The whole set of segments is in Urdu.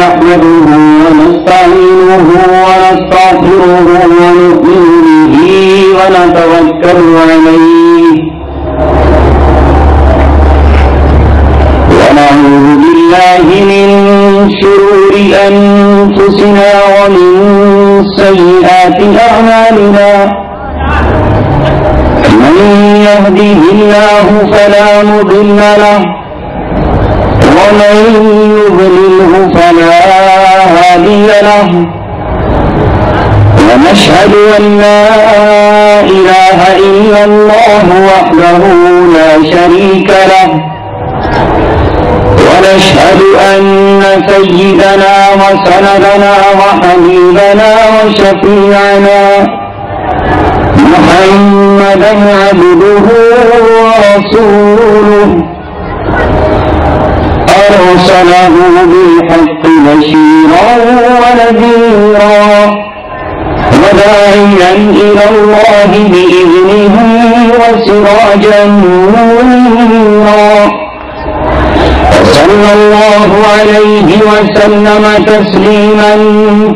نحمده ونستعينه ونستغفره ونؤمن به ونتوكل عليه ونعوذ بالله من شرور أنفسنا ومن سيئات أعمالنا من يهده الله فلا مضل له ومن يضلله فلا هادي له ونشهد أن لا إله إلا الله وحده لا شريك له ونشهد أن سيدنا وسندنا وحبيبنا وشفيعنا محمدا عبده ورسوله أرسله بالحق بشيرا ونذيرا وداعيا إلى الله بإذنه وسراجا منيرا وصلى الله عليه وسلم تسليما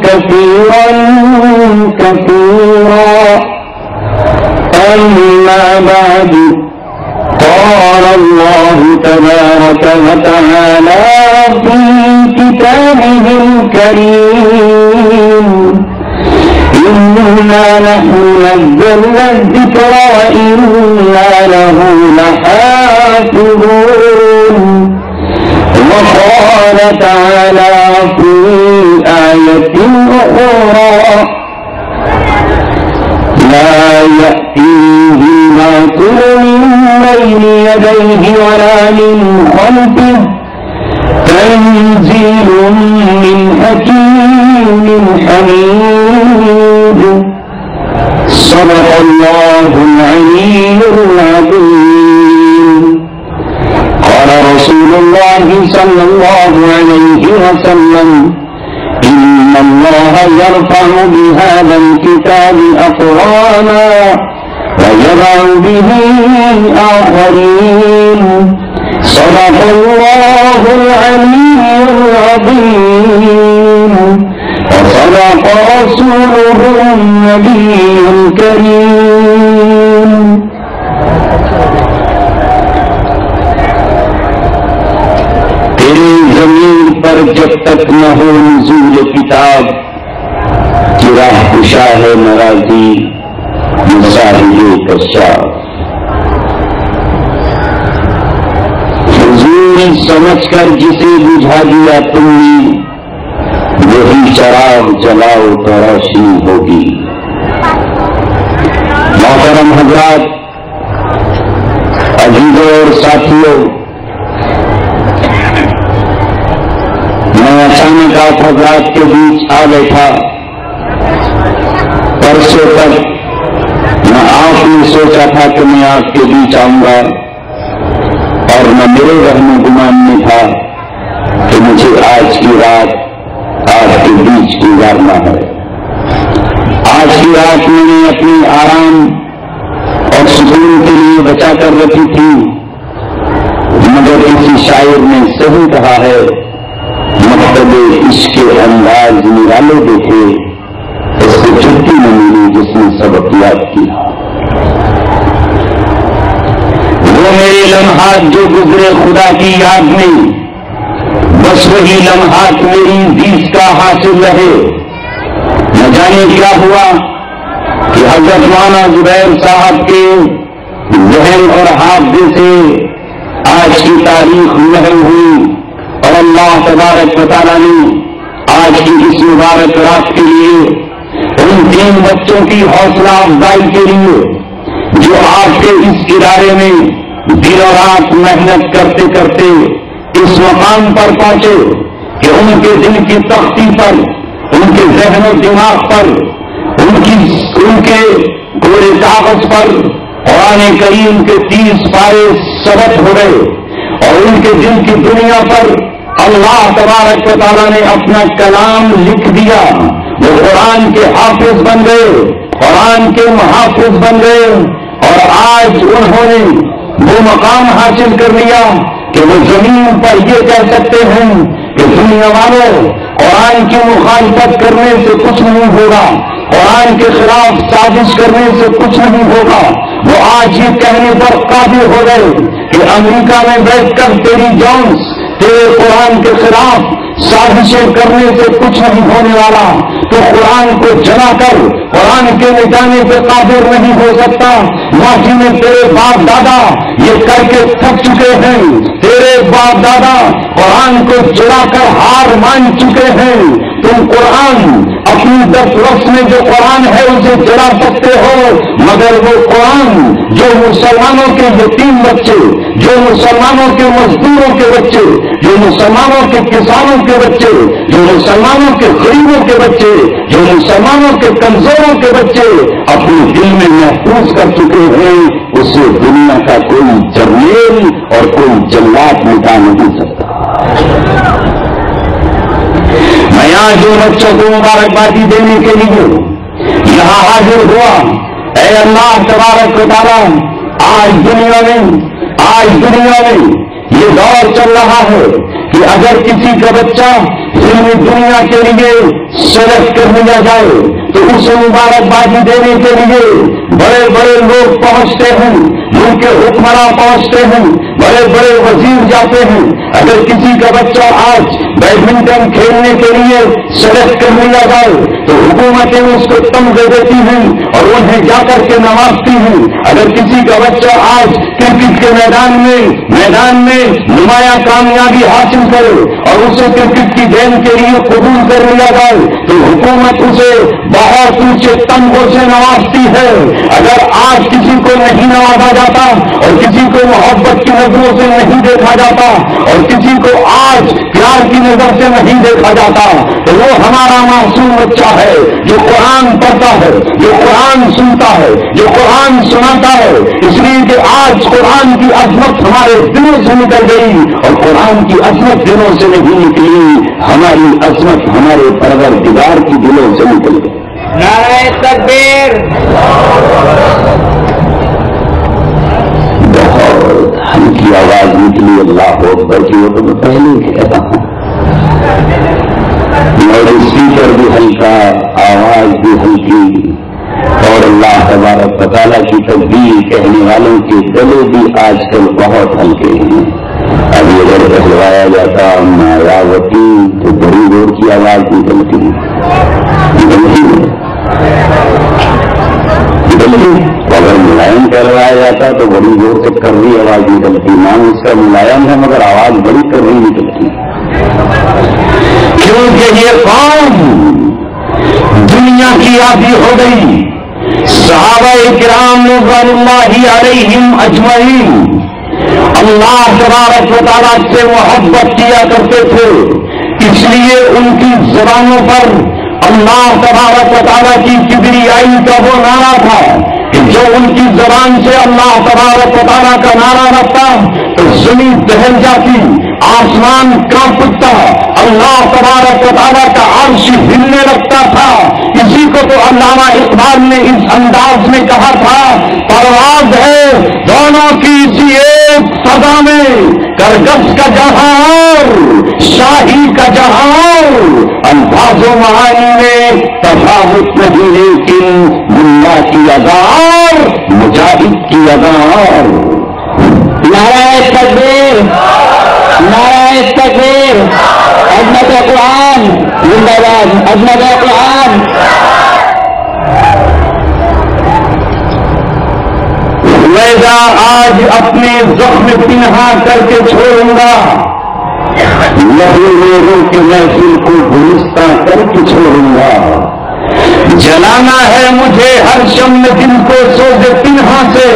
كثيرا كثيرا أما بعد قال الله تبارك وتعالى في كتابه الكريم إنا نحن نزلنا الذكر وإنا له لحافظون وقال تعالى في آية أخرى لا يأتيه الباطل من بين يديه ولا من خلفه تنزيل من حكيم حميد صدق الله العلي العظيم قال رسول الله صلى الله عليه وسلم إن الله يرفع بهذا الكتاب أقواما ويضع به آخرين صدق الله العلي العظيم وصدق رسوله النبي الكريم تیری زمین پر جب تک نہ ہو نزول کتاب کی راہ کشا ہے ناراضی مصاحب کشاف فضول سمجھ کر جسے بجھا دیا تم نے وہی چراغ جلاؤ تو روشنی ہوگی. محترم حضرات، عزیزوں اور ساتھیوں، میں اچانک آپ حضرات کے بیچ آ بیٹھا. پرسوں تک نہ آپ نے سوچا تھا کہ میں آپ کے بیچ آؤں گا اور نہ میرے وہم و گمان میں تھا کہ مجھے آج کی رات آپ کے بیچ گزارنا ہے. آج کی رات میں نے اپنی آرام اور سکون کے لیے بچا کر رکھی تھی، مگر کسی شاعر نے صحیح کہا ہے، مکتب عشق کے انداز نرالے دیکھے اس کو چھٹی نہ ملی جس نے سبق یاد کیا. وہ میرے لمحات جو گزرے خدا کی یاد میں، بس وہی لمحات میری بیس کا حاصل رہے. نہ جانے کیا ہوا کہ حضرت مولانا زبیر صاحب کے ذہن اور حافظے سے آج کی تاریخ محو ہوئی اور اللہ تبارک و تعالیٰ نے آج کی اس مبارک رات کے لیے ان 3 بچوں کی حوصلہ افزائی کے لیے جو آپ کے اس ادارے میں دن و رات محنت کرتے کرتے اس مقام پر پہنچے کہ ان کے دل کی تختی پر، ان کے ذہن و دماغ پر، ان کے گورے کاغذ پر قرآن کریم کے 30 پارے ثبت ہو گئے اور ان کے دل کی دنیا پر اللہ تبارک و تعالیٰ نے اپنا کلام لکھ دیا. وہ قرآن کے حافظ بن گئے، قرآن کے محافظ بن گئے اور آج انہوں نے وہ مقام حاصل کر لیا کہ وہ زمین پر یہ کہہ سکتے ہیں کہ دنیا والوں قرآن کی مخالفت کرنے سے کچھ نہیں ہوگا، قرآن کے خلاف سازش کرنے سے کچھ نہیں ہوگا، وہ آج یہ کہنے پر قادر ہو گئے کہ امریکہ میں بیٹھ کر ٹیری جونز تیرے قرآن کے خلاف سازشیں کرنے سے کچھ نہیں ہونے والا، تو قرآن کو جلا کر قرآن کے مٹانے پہ قادر نہیں ہو سکتا۔ ماضی میں تیرے باپ دادا یہ کر کے تھک چکے ہیں، تیرے باپ دادا قرآن کو جلا کر ہار مان چکے ہیں، تم قرآن اپنی دسترس میں جو قرآن ہے اسے جلا سکتے ہو، مگر وہ قرآن جو مسلمانوں کے یتیم بچے، جو مسلمانوں کے مزدوروں کے بچے، جو مسلمانوں کے کسانوں کے بچے، جو مسلمانوں کے غریبوں کے بچے، جو مسلمانوں کے کمزوروں کے بچے اپنے دل میں محفوظ کر چکے ہیں، اسے دنیا کا کوئی جرنیل اور کوئی جلات مٹا نہیں سکتا۔ میں آج جو بچوں کو مبارکبادی دینے کے لیے یہاں حاضر ہوا، اے اللہ تبارک و تعالیٰ، آج دنیا میں یہ دور چل رہا ہے کہ اگر کسی کا بچہ فلمی دنیا کے لیے سلیکٹ کر لیا جائے تو اسے مبارکبادی دینے کے لیے بڑے بڑے لوگ پہنچتے ہیں، ان کے حکمراں پہنچتے ہیں، بڑے بڑے وزیر جاتے ہیں۔ اگر کسی کا بچہ آج بیڈمنٹن کھیلنے کے لیے سلیکٹ کر لیا جائے تو حکومتیں اس کو تمغے دیتی ہیں اور انہیں جا کر کے نوازتی ہیں۔ اگر کسی کا بچہ آج کرکٹ کے میدان میں نمایاں کامیابی حاصل کرے اور اسے کرکٹ کی گیم کے لیے قبول کر لیا جائے تو حکومت اسے بہت اونچے تمغوں سے نوازتی ہے۔ اگر آج کسی کو نہیں نوازا جاتا اور کسی کو محبت کی نظروں سے نہیں دیکھا جاتا اور کسی کو آج پیار کی نظر سے نہیں دیکھا جاتا تو وہ ہمارا معصوم بچہ ہے جو قرآن پڑھتا ہے، جو قرآن سنتا ہے، جو قرآن سناتا ہے، اس لیے کہ آج قرآن کی عظمت ہمارے دلوں سے نکل گئی اور قرآن کی عظمت دلوں سے نہیں نکلی، ہماری عظمت ہمارے پروردگار کی دلوں سے نکل گئی۔ نعرہ تکبیر! بہت ہلکی آواز نکلی اللہ اکبر کی، وہ تو میں پہلے ہی کہتا ہوں، اور اسپیکر بھی ہلکا، آواز بھی ہلکی، اور اللہ تبارک و تعالیٰ کی تکبیر کہنے والوں کے گلے بھی آج کل بہت ہلکے ہیں۔ ابھی اگر کہلوایا جاتا مایاوتی تو بڑی زور کی آواز نکلتی اگر ملائم کہلوایا جاتا تو بڑی زور سے کروی آواز نکلتی، نام اس کا ملائم ہے مگر آواز بڑی کروی نکلتی، کیونکہ یہ قوم دنیا کی عادی ہو گئی۔ صحابہ کرام رضوان اللہ علیہم اجمعین اللہ تبارک و تعالیٰ سے محبت کیا کرتے تھے، اس لیے ان کی زبانوں پر اللہ تبارک و تعالیٰ کی کبریائی کا وہ نعرہ تھا کہ جو ان کی زبان سے اللہ تبارک و تعالیٰ کا نعرہ رکھتا تو زمین دہل جاتی، آسمان کانپ اٹھتا، اللہ تبارک و تعالیٰ کا عرش ہلنے لگتا تھا۔ اسی کو تو علامہ اقبال نے اس انداز میں کہا تھا، پرواز ہے دونوں کی اسی ایک فضا میں، کرگس کا جہاں اور شاہی کا جہاں اور، الفاظ و معانی میں تفاوت نہیں لیکن ملا کی ادا اور مجاہد کی ادا اور۔ نعرہ تکبیر! نعرہ تکبیر! عظمت قرآن زندہ باد! عظمت قرآن! لہذا آج اپنے زخم پنہا کر کے چھوڑوں گا، لہو لوگوں کی محفل کو گلستہ کر کے چھوڑوں گا، جلانا ہے مجھے ہر شم دل کو سوز پنہا سے،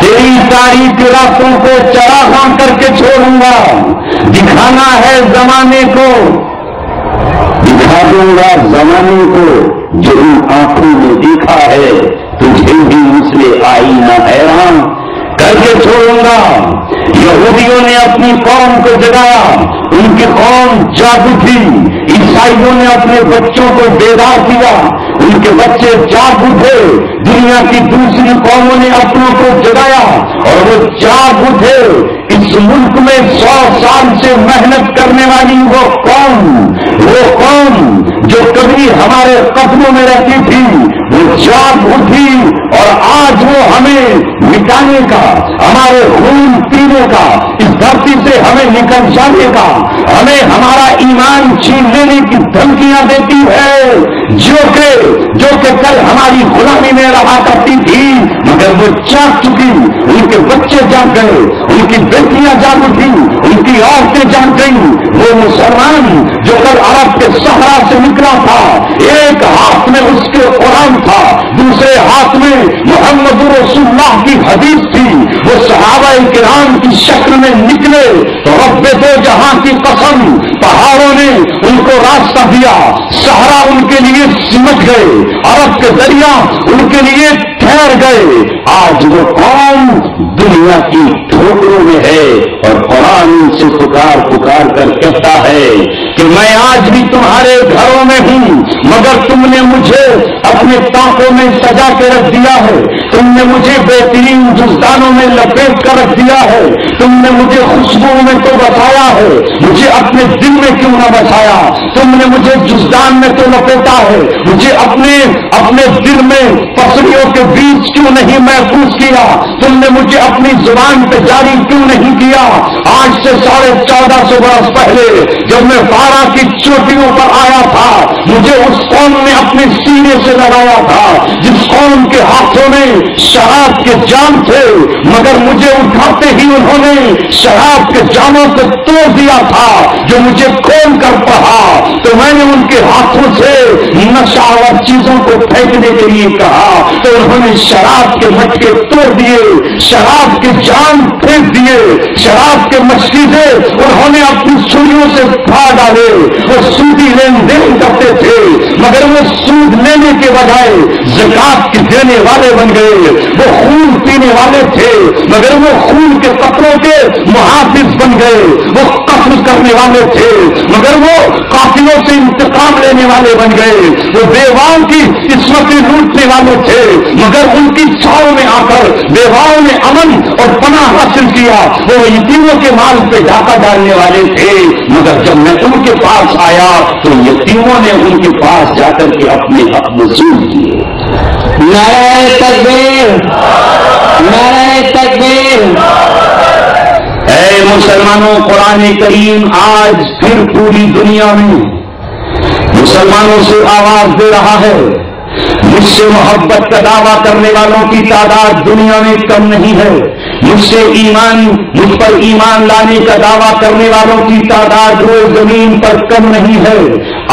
تیری تاریخ راتوں کو چراغاں کر کے چھوڑوں گا، دکھانا ہے زمانے کو، دکھا دوں گا زمانے کو جو ان آنکھوں نے دیکھا ہے، تجھے بھی مسئلے آئینہ حیران کر کے چھوڑوں گا۔ یہودیوں نے اپنی قوم کو جگایا، ان کی قوم جاگ اٹھی، عیسائیوں نے اپنے بچوں کو بیدار کیا، ان کے بچے جاگ اٹھے، دنیا کی دوسری قوموں نے اپنوں کو جگایا اور وہ جاگ اٹھے، اس اس ملک میں 100 سال سے محنت کرنے والی وہ قوم جو کبھی ہمارے قدموں میں رہتی تھی، وہ جاگ اٹھی اور آج وہ ہمیں مٹانے کا، ہمارے خون پینے کا، اس دھرتی سے ہمیں نکل جانے کا، ہمیں ہمارا ایمان چھین لینے کی دھمکیاں دیتی ہے، جو کہ کل ہماری غلامی میں رہا کرتی تھی، مگر وہ جاگ چکی، ان کے بچے جاگ گئے، ان کی بیٹیاں جاگ اٹھی، ان کی عورتیں جاگ گئیں۔ وہ مسلمان جو کل عرب کے صحرا سے نکلا تھا، ایک ہاتھ میں اس کے قرآن تھا، دوسرے ہاتھ میں محمد رسول اللہ کی حدیث تھی، وہ صحابہ کرام کی شکل میں نکلے تو رب دو جہاں کی قسم، پہاڑوں نے ان کو راستہ دیا، صحرا ان کے لیے سمٹ گئے، عرب کے دریا ان کے لیے ٹھہر گئے۔ آج وہ قوم دنیا کی ٹھوکروں میں ہے اور قرآن ان سے پکار کر کہتا ہے کہ میں آج بھی تمہارے گھروں میں ہوں، مگر تم نے مجھے اپنے طاقوں میں سجا کے رکھ دیا ہے، تم نے مجھے بہترین جزدانوں میں لپیٹ کر رکھ دیا ہے، تم نے مجھے خوشبو میں تو بسایا ہے، مجھے اپنے دل میں کیوں نہ بسایا، تم نے مجھے جزدان میں تو لپیٹا ہے، مجھے اپنے دل میں پسلیوں کے بیچ کیوں نہیں محفوظ کیا، تم نے مجھے اپنی زبان پہ جاری کیوں نہیں کیا۔ آج سے 1450 برس پہلے جب میں پارا کی چوٹیوں پر آیا تھا، مجھے اس قوم نے اپنے سینے سے لگایا تھا جس قوم کے ہاتھوں میں شراب کے جام تھے، مگر مجھے اٹھاتے ہی انہوں نے شراب کے جاموں کو توڑ دیا تھا جو مجھے کھول کر پڑھا، تو میں نے ان کے ہاتھوں سے نشاور چیزوں کو پھینکنے کے لیے کہا تو انہوں نے شراب کے مٹکے توڑ دیے، شراب کے جام پھینک دیے، شراب کے مشکیزے انہوں نے اپنی چھریوں سے کھا ڈالے۔ وہ سودی لین دین کرتے تھے مگر وہ سود لینے کے بجائے زکات کے دینے والے بن گئے، وہ خون پینے والے تھے مگر وہ خون کے قطروں کے محافظ بن گئے، وہ قتل کرنے والے تھے مگر وہ قاتلوں سے انتقام لینے والے بن گئے، وہ بیواؤں کی عصمتیں لوٹنے والے تھے مگر ان کی چھاؤں میں آ کر بیواؤں نے امن اور پناہ حاصل کیا، وہ یتیموں کے مال پہ ڈاکہ ڈالنے والے تھے مگر جب میں ان کے پاس آیا تو یتیموں نے ان کے پاس جا کر کے اپنے حق وصول کیے۔ نعرہ تکبیر، نعرہ تکبیر۔ اے مسلمانوں، قرآن کریم آج پھر پوری دنیا میں مسلمانوں سے آواز دے رہا ہے، مجھ سے محبت کا دعویٰ کرنے والوں کی تعداد دنیا میں کم نہیں ہے، مجھ پر ایمان لانے کا دعویٰ کرنے والوں کی تعداد روز زمین پر کم نہیں ہے۔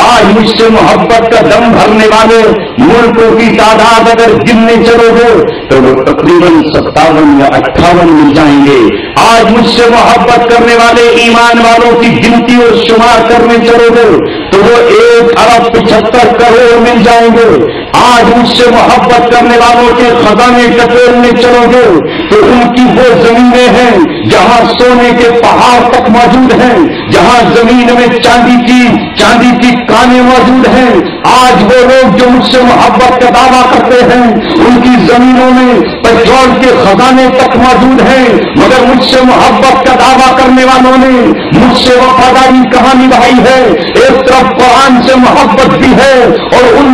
آج مجھ سے محبت کا دم بھرنے والے ملکوں کی تعداد اگر گننے چلو گے تو وہ تقریباً 57 یا 58 مل جائیں گے۔ آج مجھ سے محبت کرنے والے ایمان والوں کی گنتی اور شمار کرنے چلو گے تو وہ 1,75 کروڑ مل جائیں گے۔ آج مجھ سے محبت کرنے والوں کے خزانے ٹٹولنے چلو گے تو ان کی وہ زمینیں ہیں جہاں سونے کے پہاڑ تک موجود ہیں، جہاں زمین میں چاندی کی کانیں موجود ہیں۔ آج وہ لوگ جو مجھ سے محبت کا دعویٰ کرتے ہیں ان کی زمینوں میں پیٹرول کے خزانے تک موجود ہیں، مگر مجھ سے محبت کا دعویٰ کرنے والوں نے مجھ سے وفاداری کہاں نبھائی ہے۔ ایک طرف قرآن سے محبت بھی ہے اور ان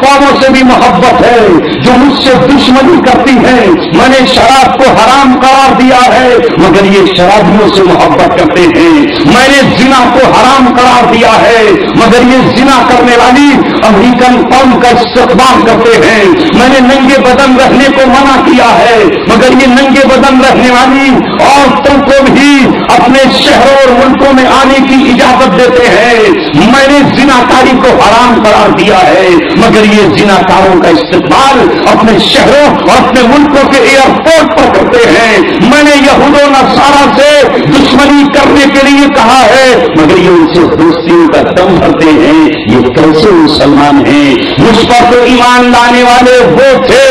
قوموں سے بھی محبت ہے جو مجھ سے دشمنی کرتی ہیں۔ میں نے شراب کو حرام قرار دیا ہے مگر یہ شرابیوں سے محبت کرتے ہیں۔ میں نے زنا کو حرام قرار دیا ہے مگر یہ زنا کرنے والی امریکن قوم کا استقبال کرتے ہیں۔ میں نے ننگے بدن رہنے کو منع کیا ہے مگر یہ ننگے بدن رہنے والی عورتوں کو بھی اپنے شہروں اور ملکوں میں آنے کی اجازت دیتے ہیں۔ میں نے زناکاری کو حرام قرار دیا ہے مگر یہ زناکاروں کا استقبال اپنے شہروں اور اپنے ملکوں کے ایئرپورٹ پر کرتے ہیں۔ میں نے یہود و نصارہ سے دشمنی کرنے کے لیے کہا ہے مگر یہ ان سے دوستیوں کا دم بھرتے ہیں۔ یہ کیسے مسلمان ہیں؟ مجھ پر تو ایمان لانے والے وہ تھے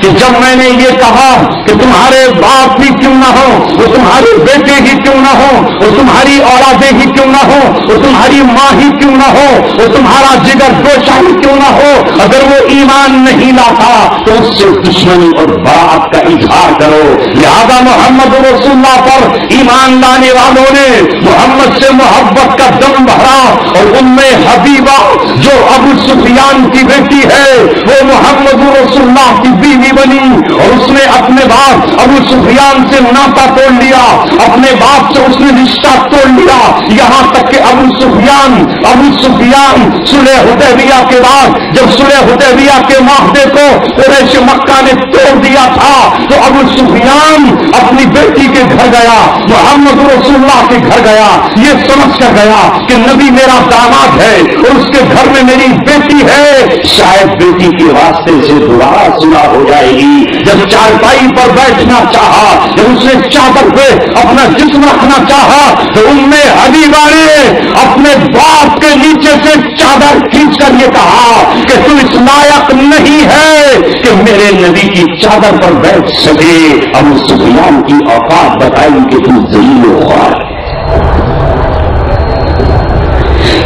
کہ جب میں نے یہ کہا کہ تمہارے باپ ہی کیوں نہ ہو، وہ تمہارے بیٹے ہی کیوں نہ ہو، وہ تمہاری اولادیں ہی کیوں نہ ہو، وہ تمہاری ماں ہی کیوں نہ ہو، وہ تمہارا جگر گوشہ ہی کیوں نہ ہو، اگر وہ ایمان نہیں لاتا تو اس سے دشمنی اور برات کا اظہار کرو۔ لہذا محمد رسول اللہ پر ایمان لانے والوں نے محمد سے محبت کا دم بھرا، اور ام حبیبہ جو ابو سفیان کی بیٹی ہے وہ محمد رسول اللہ کی بیوی بنی، اور اس نے اپنے باپ ابو سفیان سے ناطا توڑ لیا، اپنے باپ سے اس نے رشتہ توڑ لیا، یہاں تک کہ ابو سفیان صلح حدیبیہ کے بعد جب صلح حدیبیہ کے معاہدے کو قریش مکہ نے توڑ دیا تھا تو ابو سفیان اپنی بیٹی کے گھر گیا، محمد رسول اللہ کے گھر گیا، یہ سمجھ کر گیا کہ نبی میرا داماد ہے اور اس کے گھر میں میری بیٹی ہے، شاید بیٹی کے واسطے سے دوبارہ صلح ہو جائے گی۔ جب چارپائی پر بیٹھنا چاہا، جب اس نے چادر پہ اپنا جسم رکھنا چاہا تو ام حبیبہ نے اپنے باپ کے نیچے سے چادر کھینچ کر یہ کہا کہ تو اس لائق نہیں ہے کہ میرے نبی کی چادر پر بیٹھ سکے۔ ابو سفیان کی اوقات بتائی کہ تو ذلیل و خوار ہے۔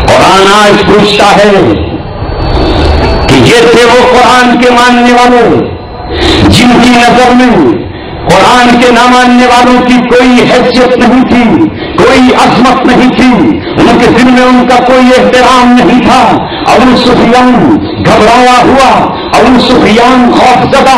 قرآن آج پوچھتا ہے کہ یہ تھے وہ قرآن کے ماننے والے جن کی نظر میں قرآن کے نہ ماننے والوں کی کوئی حیثیت نہیں تھی، کوئی عظمت نہیں تھی، ان کے دل میں ان کا کوئی احترام نہیں تھا۔ ابو سفیان گھبرایا ہوا، ابو سفیان خوف زدہ،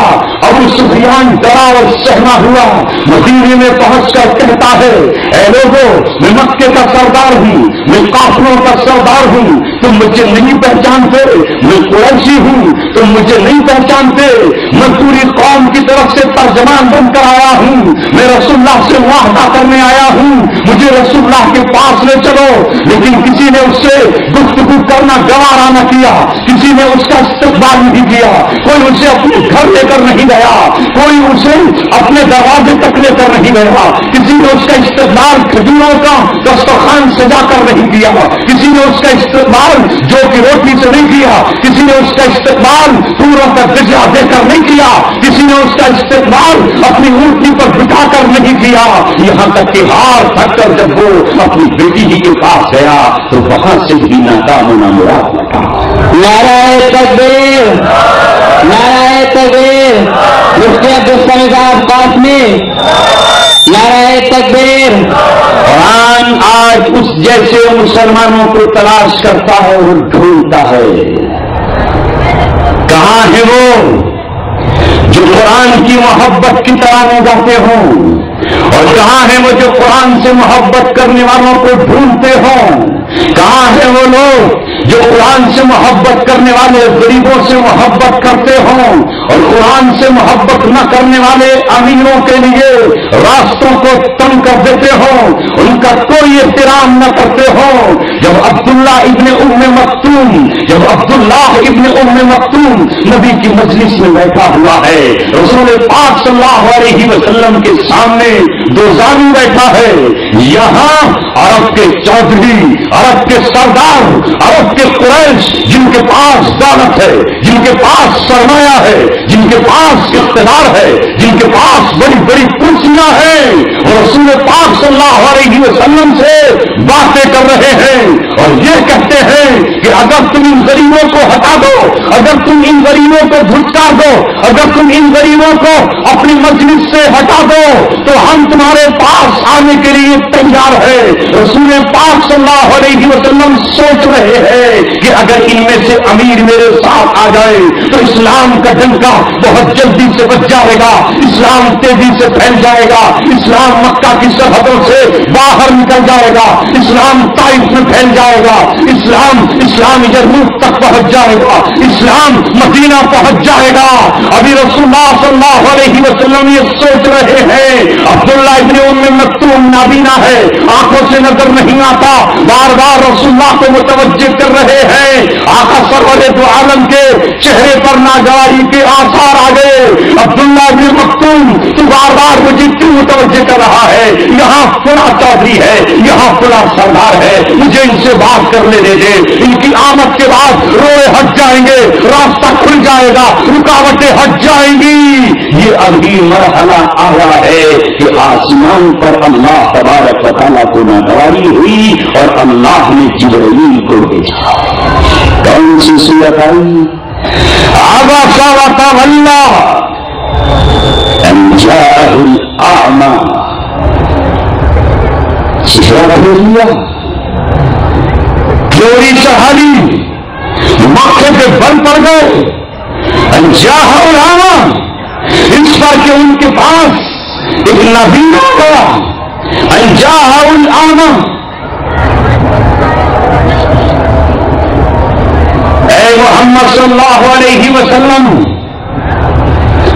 ابو سفیان ڈرا اور سہما ہوا، مدینے میں پہنچ کر کہتا ہے اے لوگوں، میں مکے کا سردار ہوں، میں قافلوں کا سردار ہوں، تم مجھے نہیں پہچانتے، میں قریشی ہوں، تم مجھے نہیں پہچانتے، میں پوری قوم کی طرف سے ترجمان بن کر آیا ہوں، میں رسول اللہ سے معاہدہ کرنے آیا ہوں، مجھے رسول اللہ کے پاس لے چلو۔ لیکن کسی نے اس سے گفتگو کرنا گوارا نہ کیا، کسی نے اس کا استقبال نہیں کیا، کوئی اسے اپنے گھر لے کر نہیں گیا، کوئی اسے اپنے دروازے تک لے کر نہیں گیا، کسی نے اس کا استقبال کھجوروں کا دسترخوان سجا کر نہیں کیا، کسی نے اس کا استقبال جو کی روٹی سے نہیں کیا، کسی نے اس کا استقبال پوروں کا درجہ دے کر نہیں کیا، کسی نے اس کا استقبال اپنی اونٹی پر بٹھا کر نہیں کیا، یہاں تک کہ ہار تھک کر جب وہ اپنی بیٹی ہی کے پاس گیا تو وہاں سے بھی ناکام و نامراد لگا۔ نعرہ تکبیر، نعرہ تکبیر، مفتی عبدالسلام صاحب قاسمی، نعرہ تکبیر۔ قرآن آج اس جیسے مسلمانوں کو تلاش کرتا ہے اور ڈھونڈتا ہے، کہاں ہے وہ جو قرآن کی محبت کی طرح گاتے ہوں، اور کہاں ہے وہ جو قرآن سے محبت کرنے والوں کو ڈھونڈتے ہوں، کہاں ہے وہ لوگ جو قرآن سے محبت کرنے والے غریبوں سے محبت کرتے ہوں اور قرآن سے محبت نہ کرنے والے امیروں کے لیے راستوں کو تنگ کر دیتے ہوں، ان کا کوئی احترام نہ کرتے ہوں۔ جب عبداللہ ابن مکتوم نبی کی مجلس میں بیٹھا ہوا ہے، رسول پاک صلی اللہ علیہ وسلم کے سامنے دو زانو بیٹھا ہے، یہاں عرب کے چودھری، عرب کے سردار، عرب کے قریش جن کے پاس دولت ہے، جن کے پاس سرمایہ ہے، جن کے پاس اقتدار ہے، جن کے پاس بڑی بڑی کرسیاں ہیں، وہ رسول پاک صلی اللہ علیہ وسلم سے باتیں کر رہے ہیں اور یہ کہتے ہیں کہ اگر تم ان غریبوں کو ہٹا دو، اگر تم ان غریبوں کو دھتکار دو، اگر تم ان غریبوں کو اپنی مجلس سے ہٹا دو تو ہم تمہارے پاس آنے کے لیے تیار ہے۔ رسول پاک صلی اللہ علیہ وسلم سوچ رہے ہیں کہ اگر ان میں سے امیر میرے ساتھ آ جائے تو اسلام کا ڈنکا بہت جلدی سے بچ جائے گا، اسلام تیزی سے پھیل جائے گا، اسلام مکہ کی سرحدوں سے باہر نکل جائے گا، اسلام طائف میں پھیل جائے گا، اسلام یرموک تک پہنچ جائے گا، اسلام مدینہ پہنچ جائے گا۔ ابھی رسول اللہ صلی اللہ علیہ وسلم یہ سوچ رہے ہیں، عبداللہ ابن ام مکتوم نابینا ہے، آنکھوں سے نظر نہیں آتا، بار بار رسول اللہ کو متوجہ کر رہے ہیں، آقا سرور دو عالم کے چہرے پر ناگواری کے آثار آ گئے۔ عبداللہ ابن مکتوم تو بار بار مجھے کیوں متوجہ کر رہا ہے؟ یہاں فلاں چودھری کہتی ہے یہاں فلاں سردار ہے, مجھے ان سے بات کرنے دے دے, ان کی آمد کے بعد روئے ہٹ جائیں گے, راستہ کھل جائے گا, رکاوٹیں ہٹ جائیں گی. یہ ابھی مرحلہ آیا ہے کہ آسمان پر اللہ تبارک و تعالیٰ کو ناگواری ہوئی اور اللہ نے جبرائیل کو بھیجا. کون سی صورت آئی؟ عبس وتولى ان جاءه الاعمى. چہرہ بدل لیا, چوری چڑھا لی, ماتھے پہ بل پڑ گئے. ان جاءه الاعمى, اس پر کہ ان کے پاس ایک نبی آ گیا. ان جاءه الاعمى, اے محمد صلی اللہ علیہ وسلم,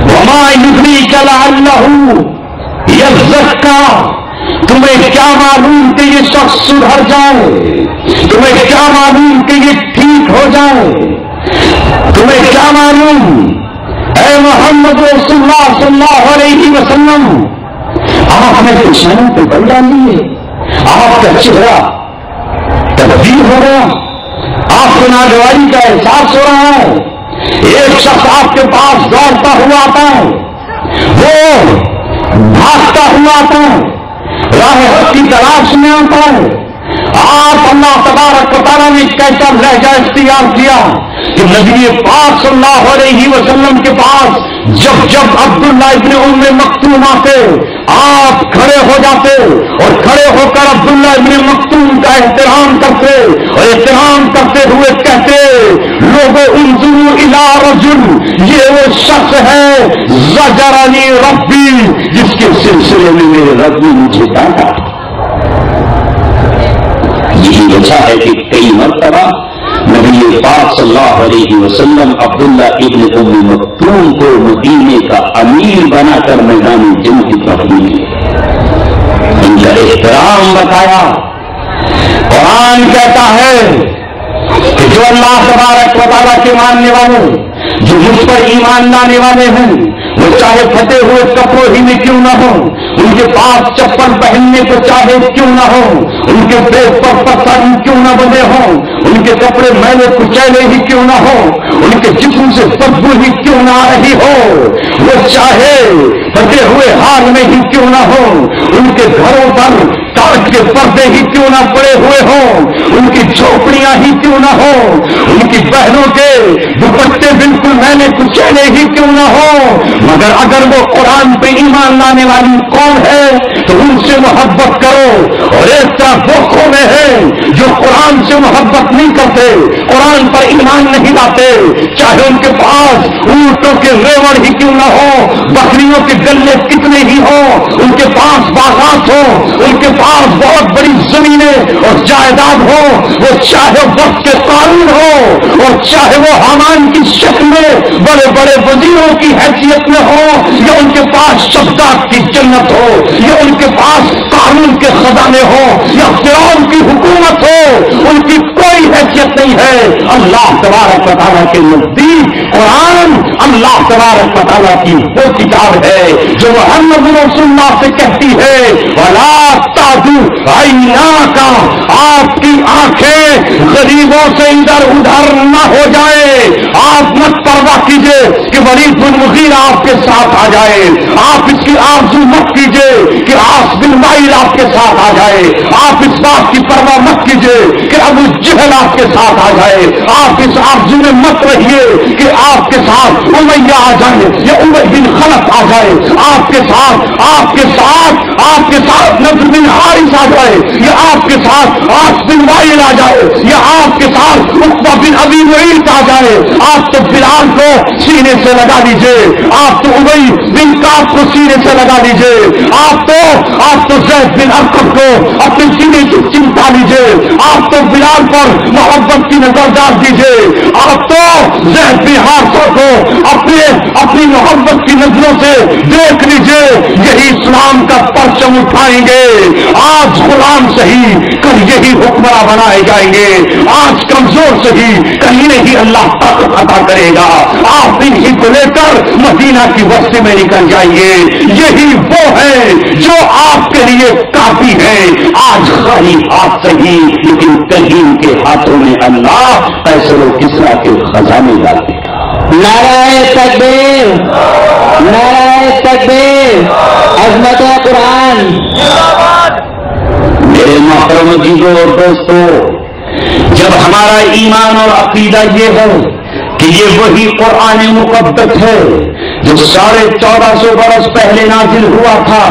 وما یدریک لعلہ یزکا, تمہیں کیا معلوم کہ یہ شخص سدھر جائے, تمہیں کیا معلوم کہ یہ ٹھیک ہو جائے, تمہیں کیا معلوم اے محمد رسول اللہ صلی اللہ علیہ وسلم. آپ نے نشانوں پہ بل ڈال لیے, آپ کا چہرہ تبدیل ہو گیا, آپ کو ناگواری کا احساس ہو رہا ہے. ایک شخص آپ کے پاس دوڑتا ہوا آتا ہے, وہ بھاگتا ہوا آتا ہے, راہ حق کی تلاش میں آتا ہے. آپ اللہ تبارک و تعالیٰ نے کیسا لہجہ اختیار کیا کہ نبی پاک صلی اللہ علیہ وسلم کے پاس جب جب عبداللہ ابن ام مکتوم آتے, آپ کھڑے ہو جاتے اور کھڑے ہو کر عبداللہ ابن مکتوم کا احترام کرتے اور احترام کرتے ہوئے کہتے, لوگوں انظروا الی رجل, یہ وہ شخص ہے زجرنی ربی, جس کے سلسلے میں میرے رب نے مجھے ڈانٹا. یہی وجہ ہے کہ کئی مرتبہ نبی پاک صلی اللہ علیہ وسلم عبداللہ ابن ام مکتوم کو مدینے کا امیر بنا کر میدان جنگ کی طرف لیے, ان کا احترام بتایا. قرآن کہتا ہے کہ جو اللہ تبارک و تعالیٰ کے ماننے والے, جو مجھ پر ایمان لانے والے ہیں, وہ چاہے پھٹے ہوئے کپڑوں ہی میں کیوں نہ ہو, ان کے پاس چپل پہننے کو چاہے کیوں نہ ہو, ان کے پیٹ پر پتھر کیوں نہ بنے ہوں, ان کے کپڑے میلے کچیلے ہی کیوں نہ ہو, ان کے جسم سے بدبو ہی کیوں نہ آ رہی ہو, وہ چاہے پھٹے ہوئے حال میں ہی کیوں نہ ہو, ان کے گھروں پر کاٹ کے پردے ہی کیوں نہ پڑے ہوئے ہوں, ان کی جھوپڑیاں ہی کیوں نہ ہو, ان کی بہنوں کے دوپٹے بالکل میلے کچیلے ہی کیوں نہ ہو, مگر اگر وہ قرآن پہ ایمان لانے والی قوم ہے تو ان سے محبت کرو. اور ایک طرف وہ قومیں ہیں جو قرآن سے محبت نہیں کرتے, قرآن پر ایمان نہیں لاتے, چاہے ان کے پاس اونٹوں کے ریوڑ ہی کیوں نہ ہو, بکریوں کے گلے کتنے ہی ہوں, ان کے پاس باغات ہو, ان کے پاس بہت بڑی زمینیں اور جائیداد ہو, وہ چاہے وقت کے قانون ہو اور چاہے وہ حامان کی شکل میں بڑے بڑے وزیروں کی حیثیت میں ہو, یا ان کے پاس شبدات کی جنت ہو, یا ان کے پاس قانون کے خزانے ہو, یا فرعون کی حکومت ہو, ان کی کوئی حیثیت نہیں ہے. اللہ تبارک و تعالیٰ کے نزدیک قرآن اللہ تبارک و تعالیٰ کی وہ کتاب ہے جو محمد رسول اللہ سے کہتی ہے وَلَا تَعْدُ عَيْنَاكَ, آپ کی آنکھیں غریبوں سے ادھر ادھر نہ ہو جائے. آپ مت پرواہ کیجئے کہ ولید بن مغیرہ آپ کے ساتھ آ جائے, آپ اس کی آرزو مت کیجئے کہ عاص بن وائل آپ کے ساتھ آ جائے, آپ اس بات کی پرواہ مت کیجئے کہ ابو جہل آپ کے ساتھ آ جائے, آپ اس آرزو میں مت رہیے کہ آپ کے ساتھ امیہ آ جائے یا امیہ بن خلف آ جائے, آپ کے ساتھ نضر بن حارث آ جائے, یا آپ کے ساتھ عاص بن وائل آ جائے, یا آپ کے ساتھ عقبہ بن ابی معیط آ جائے. آپ تو بلال کو سینے سے لگا لیجئے, آپ تو ابی بن کعب کو سینے سے لگا لیجئے, آپ تو زید بن ارقم کو اپنے سینے سے چمٹا لیجئے, آپ تو بلال پر محبت کی نظر ڈال دیجئے, آپ تو زید بن حارثہ کو اپنی محبت کی نظروں سے دیکھ لیجئے. یہی اسلام کا پرچم اٹھائیں گے. آپ آج غلام صحیح کل یہی حکمراں بنائے جائیں گے، آج کمزور صحیح کل انہیں اللہ طاقت عطا کرے گا، آپ انہیں کو لے کر مدینہ کی وسطی میں نکل جائیے، یہی وہ ہے جو آپ کے لیے کافی ہے۔ آج خالی ہاتھ صحیح لیکن کہیں کے ہاتھوں میں اللہ قیصر و کسریٰ کے خزانے ڈال دے گا۔ نعرہ تکبیر، نعرہ تکبیر، عظمت قرآن۔ میرے محترم عزیزوں اور دوستوں، جب ہمارا ایمان اور عقیدہ یہ ہے کہ یہ وہی قرآن مقدس ہے جو 1450 برس پہلے نازل ہوا تھا،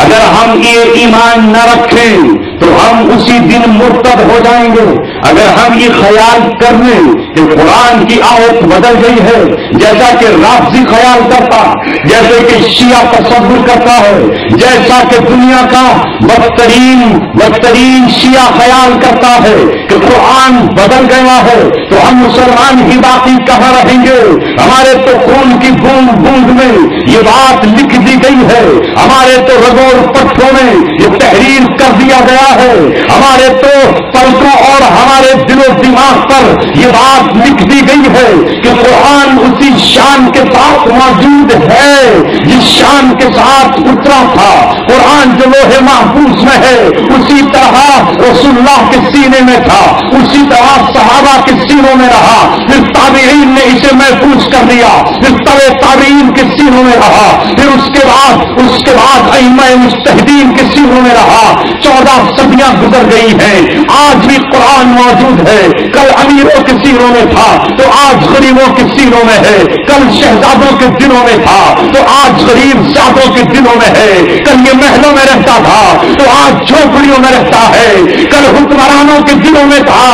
اگر ہم یہ ایمان نہ رکھیں تو ہم اسی دن مرتد ہو جائیں گے۔ اگر ہم یہ خیال کر لیں کہ قرآن کی آیت بدل گئی ہے، جیسا کہ رافضی خیال کرتا، جیسے کہ شیعہ تصور کرتا ہے، جیسا کہ دنیا کا بدترین شیعہ خیال کرتا ہے کہ قرآن بدل گیا ہے، تو ہم مسلمان ہی باقی کہاں رہیں گے؟ ہمارے تو خون کی بوند بوند میں یہ بات لکھ دی گئی ہے، ہمارے تو رگوں اور پٹھوں میں یہ تحریر کر دیا گیا ہے، ہمارے تو پلکوں اور ہمارے دل و دماغ پر یہ بات لکھ دی گئی ہے کہ قرآن اسی شان کے ساتھ موجود ہے جس شان کے ساتھ اترا تھا۔ قرآن جو لوح محفوظ میں ہے اسی طرح رسول اللہ کے سینے میں تھا، اسی طرح صحابہ کے سینوں میں رہا، پھر تابعین نے اسے محفوظ کر لیا، پھر تابعین کے سینوں میں رہا، پھر اس کے بعد ائمہ مجتہدین کے سینوں میں رہا۔ 14 صدیاں گزر گئی ہیں، آج بھی قرآن موجود ہے۔ کل امیروں کے سینوں میں تھا تو آج غریبوں کے سینوں میں ہے، کل شہزادوں کے دلوں میں تھا تو آج غریب زادوں کے دلوں میں ہے، کل یہ محلوں میں رہتا تھا تو آج جھوپڑیوں میں رہتا ہے، کل حکمرانوں کے دلوں میں تھا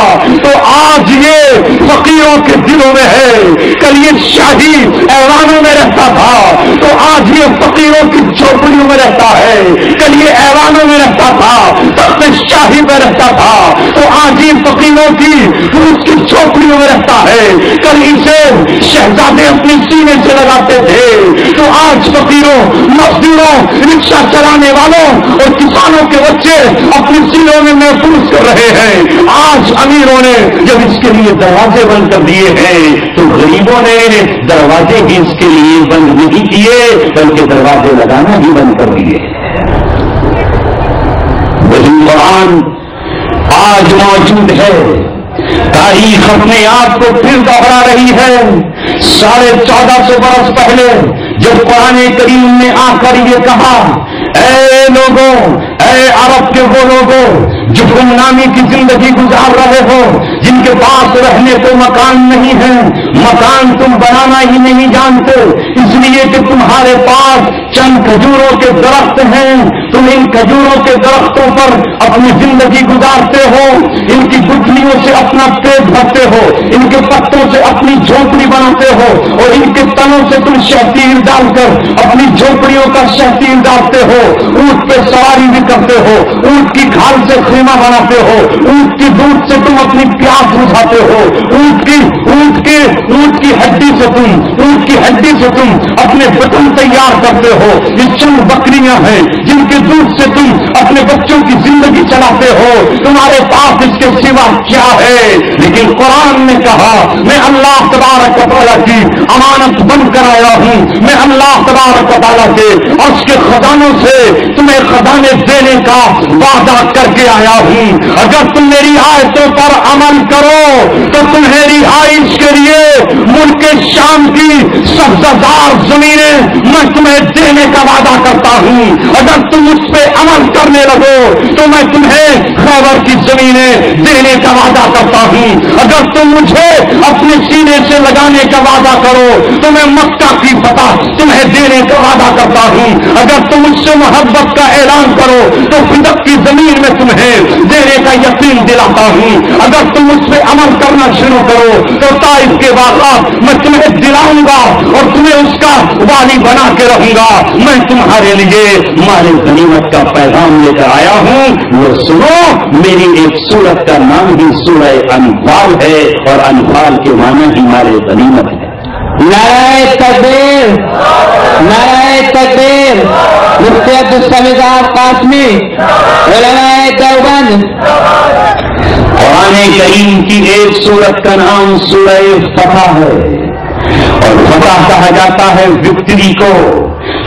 تو آج یہ فقیروں کے دلوں میں ہے، کل یہ شاہی ایوانوں میں رہتا تھا تو آج یہ فقیروں کی جھوپڑیوں میں رہتا ہے، کل یہ ایوانوں میں رہتا تھا، تخت شاہی میں رہتا تھا تو آج یہ فقیروں کی اس کی جھوپڑیوں میں رہتا ہے، کل اسے شہزادے اپنے سینے سے لگاتے تھے تو آج فقیروں، مزدوروں، رکشہ چلانے والوں اور کسانوں کے بچے اپنے سینوں میں محفوظ کر رہے ہیں۔ آج امیروں نے جب اس کے لیے دروازے بند کر دیے ہیں تو غریبوں نے دروازے بھی اس کے لیے بند نہیں کیے بلکہ دروازے لگانا بھی بند کر دیے۔ وہی قرآن آج موجود ہے، تاریخ اپنے آپ کو پھر دوہرا رہی ہے۔ 1450 برس پہلے جب قرآن کریم نے آ کر یہ کہا، اے لوگوں، اے عرب کے وہ لوگوں جو گمنامی کی زندگی گزار رہے ہو، جن کے پاس رہنے کو مکان نہیں ہے، مکان تم بنانا ہی نہیں جانتے اس لیے کہ تمہارے پاس چند کھجوروں کے درخت ہیں، تم ان کھجوروں کے درختوں پر اپنی زندگی گزارتے ہو، ان کی گٹھلیوں سے اپنا پیٹ بھرتے ہو، ان کے پتوں سے اپنی جھونپڑی بناتے ہو اور ان کے تنوں سے تم شہتیل ڈال کر اپنی جھونپڑیوں کا شہتیل ڈالتے ہو، اونٹ پہ سواری بھی کرتے ہو، اونٹ کی کھال سے خیمہ بناتے ہو، اونٹ کی دودھ سے تم اپنی پیاس بجھاتے ہو، اونٹ کی ہڈی سے تم اپنے بٹن تیار کرتے ہو، یہ چند بکریاں ہیں جن کے دودھ سے تم اپنے بچوں کی زندگی چلاتے ہو، تمہارے پاس اس کے سوا کیا ہے؟ لیکن قرآن نے کہا میں اللہ تبارک و تعالیٰ کی امانت بن کر آیا ہوں، میں اللہ تبارک و تعالیٰ کے اور اس کے خزانوں سے تمہیں خزانے دینے کا وعدہ کر کے آیا ہوں، اگر تم میری آیتوں پر عمل کرو تو تمہاری رہائش کے لیے ملک شام کی سبززار زمینیں میں تمہیں دینے کا وعدہ کرتا ہوں، اگر تم اس پہ عمل کرنے لگو تو میں تمہیں خیبر کی زمینیں دینے کا وعدہ کرتا ہوں، اگر تم مجھے اپنے سینے سے لگانے کا وعدہ کرو تو میں مکہ کی فتح تمہیں دینے کا وعدہ کرتا ہوں، اگر تم مجھ سے محبت کا اعلان کرو تو فدق کی زمین میں تمہیں دینے کا یقین دلاتا ہوں، اگر تم اس پہ عمل کرنا شروع کرو تو طائف کے باغات میں تمہیں دلاؤں گا اور تمہیں اس کا والی بنا کے رہوں گا۔ میں تمہارے لیے مال غنیمت کا پیغام لے کر آیا ہوں، وہ سنو۔ میری ایک سورت کا نام بھی سورہ انفال ہے اور انفال کے معنی ہی مال غنیمت ہے۔ نعرہ تکبیر، نعرہ تکبیر، مفتی عبدالسمیع صاحب قاسمی، علماء دیوبند. قرآن کریم کی ایک سورت کا نام سورہ فتح ہے، اور فتح کہا جاتا ہے وکٹری کو،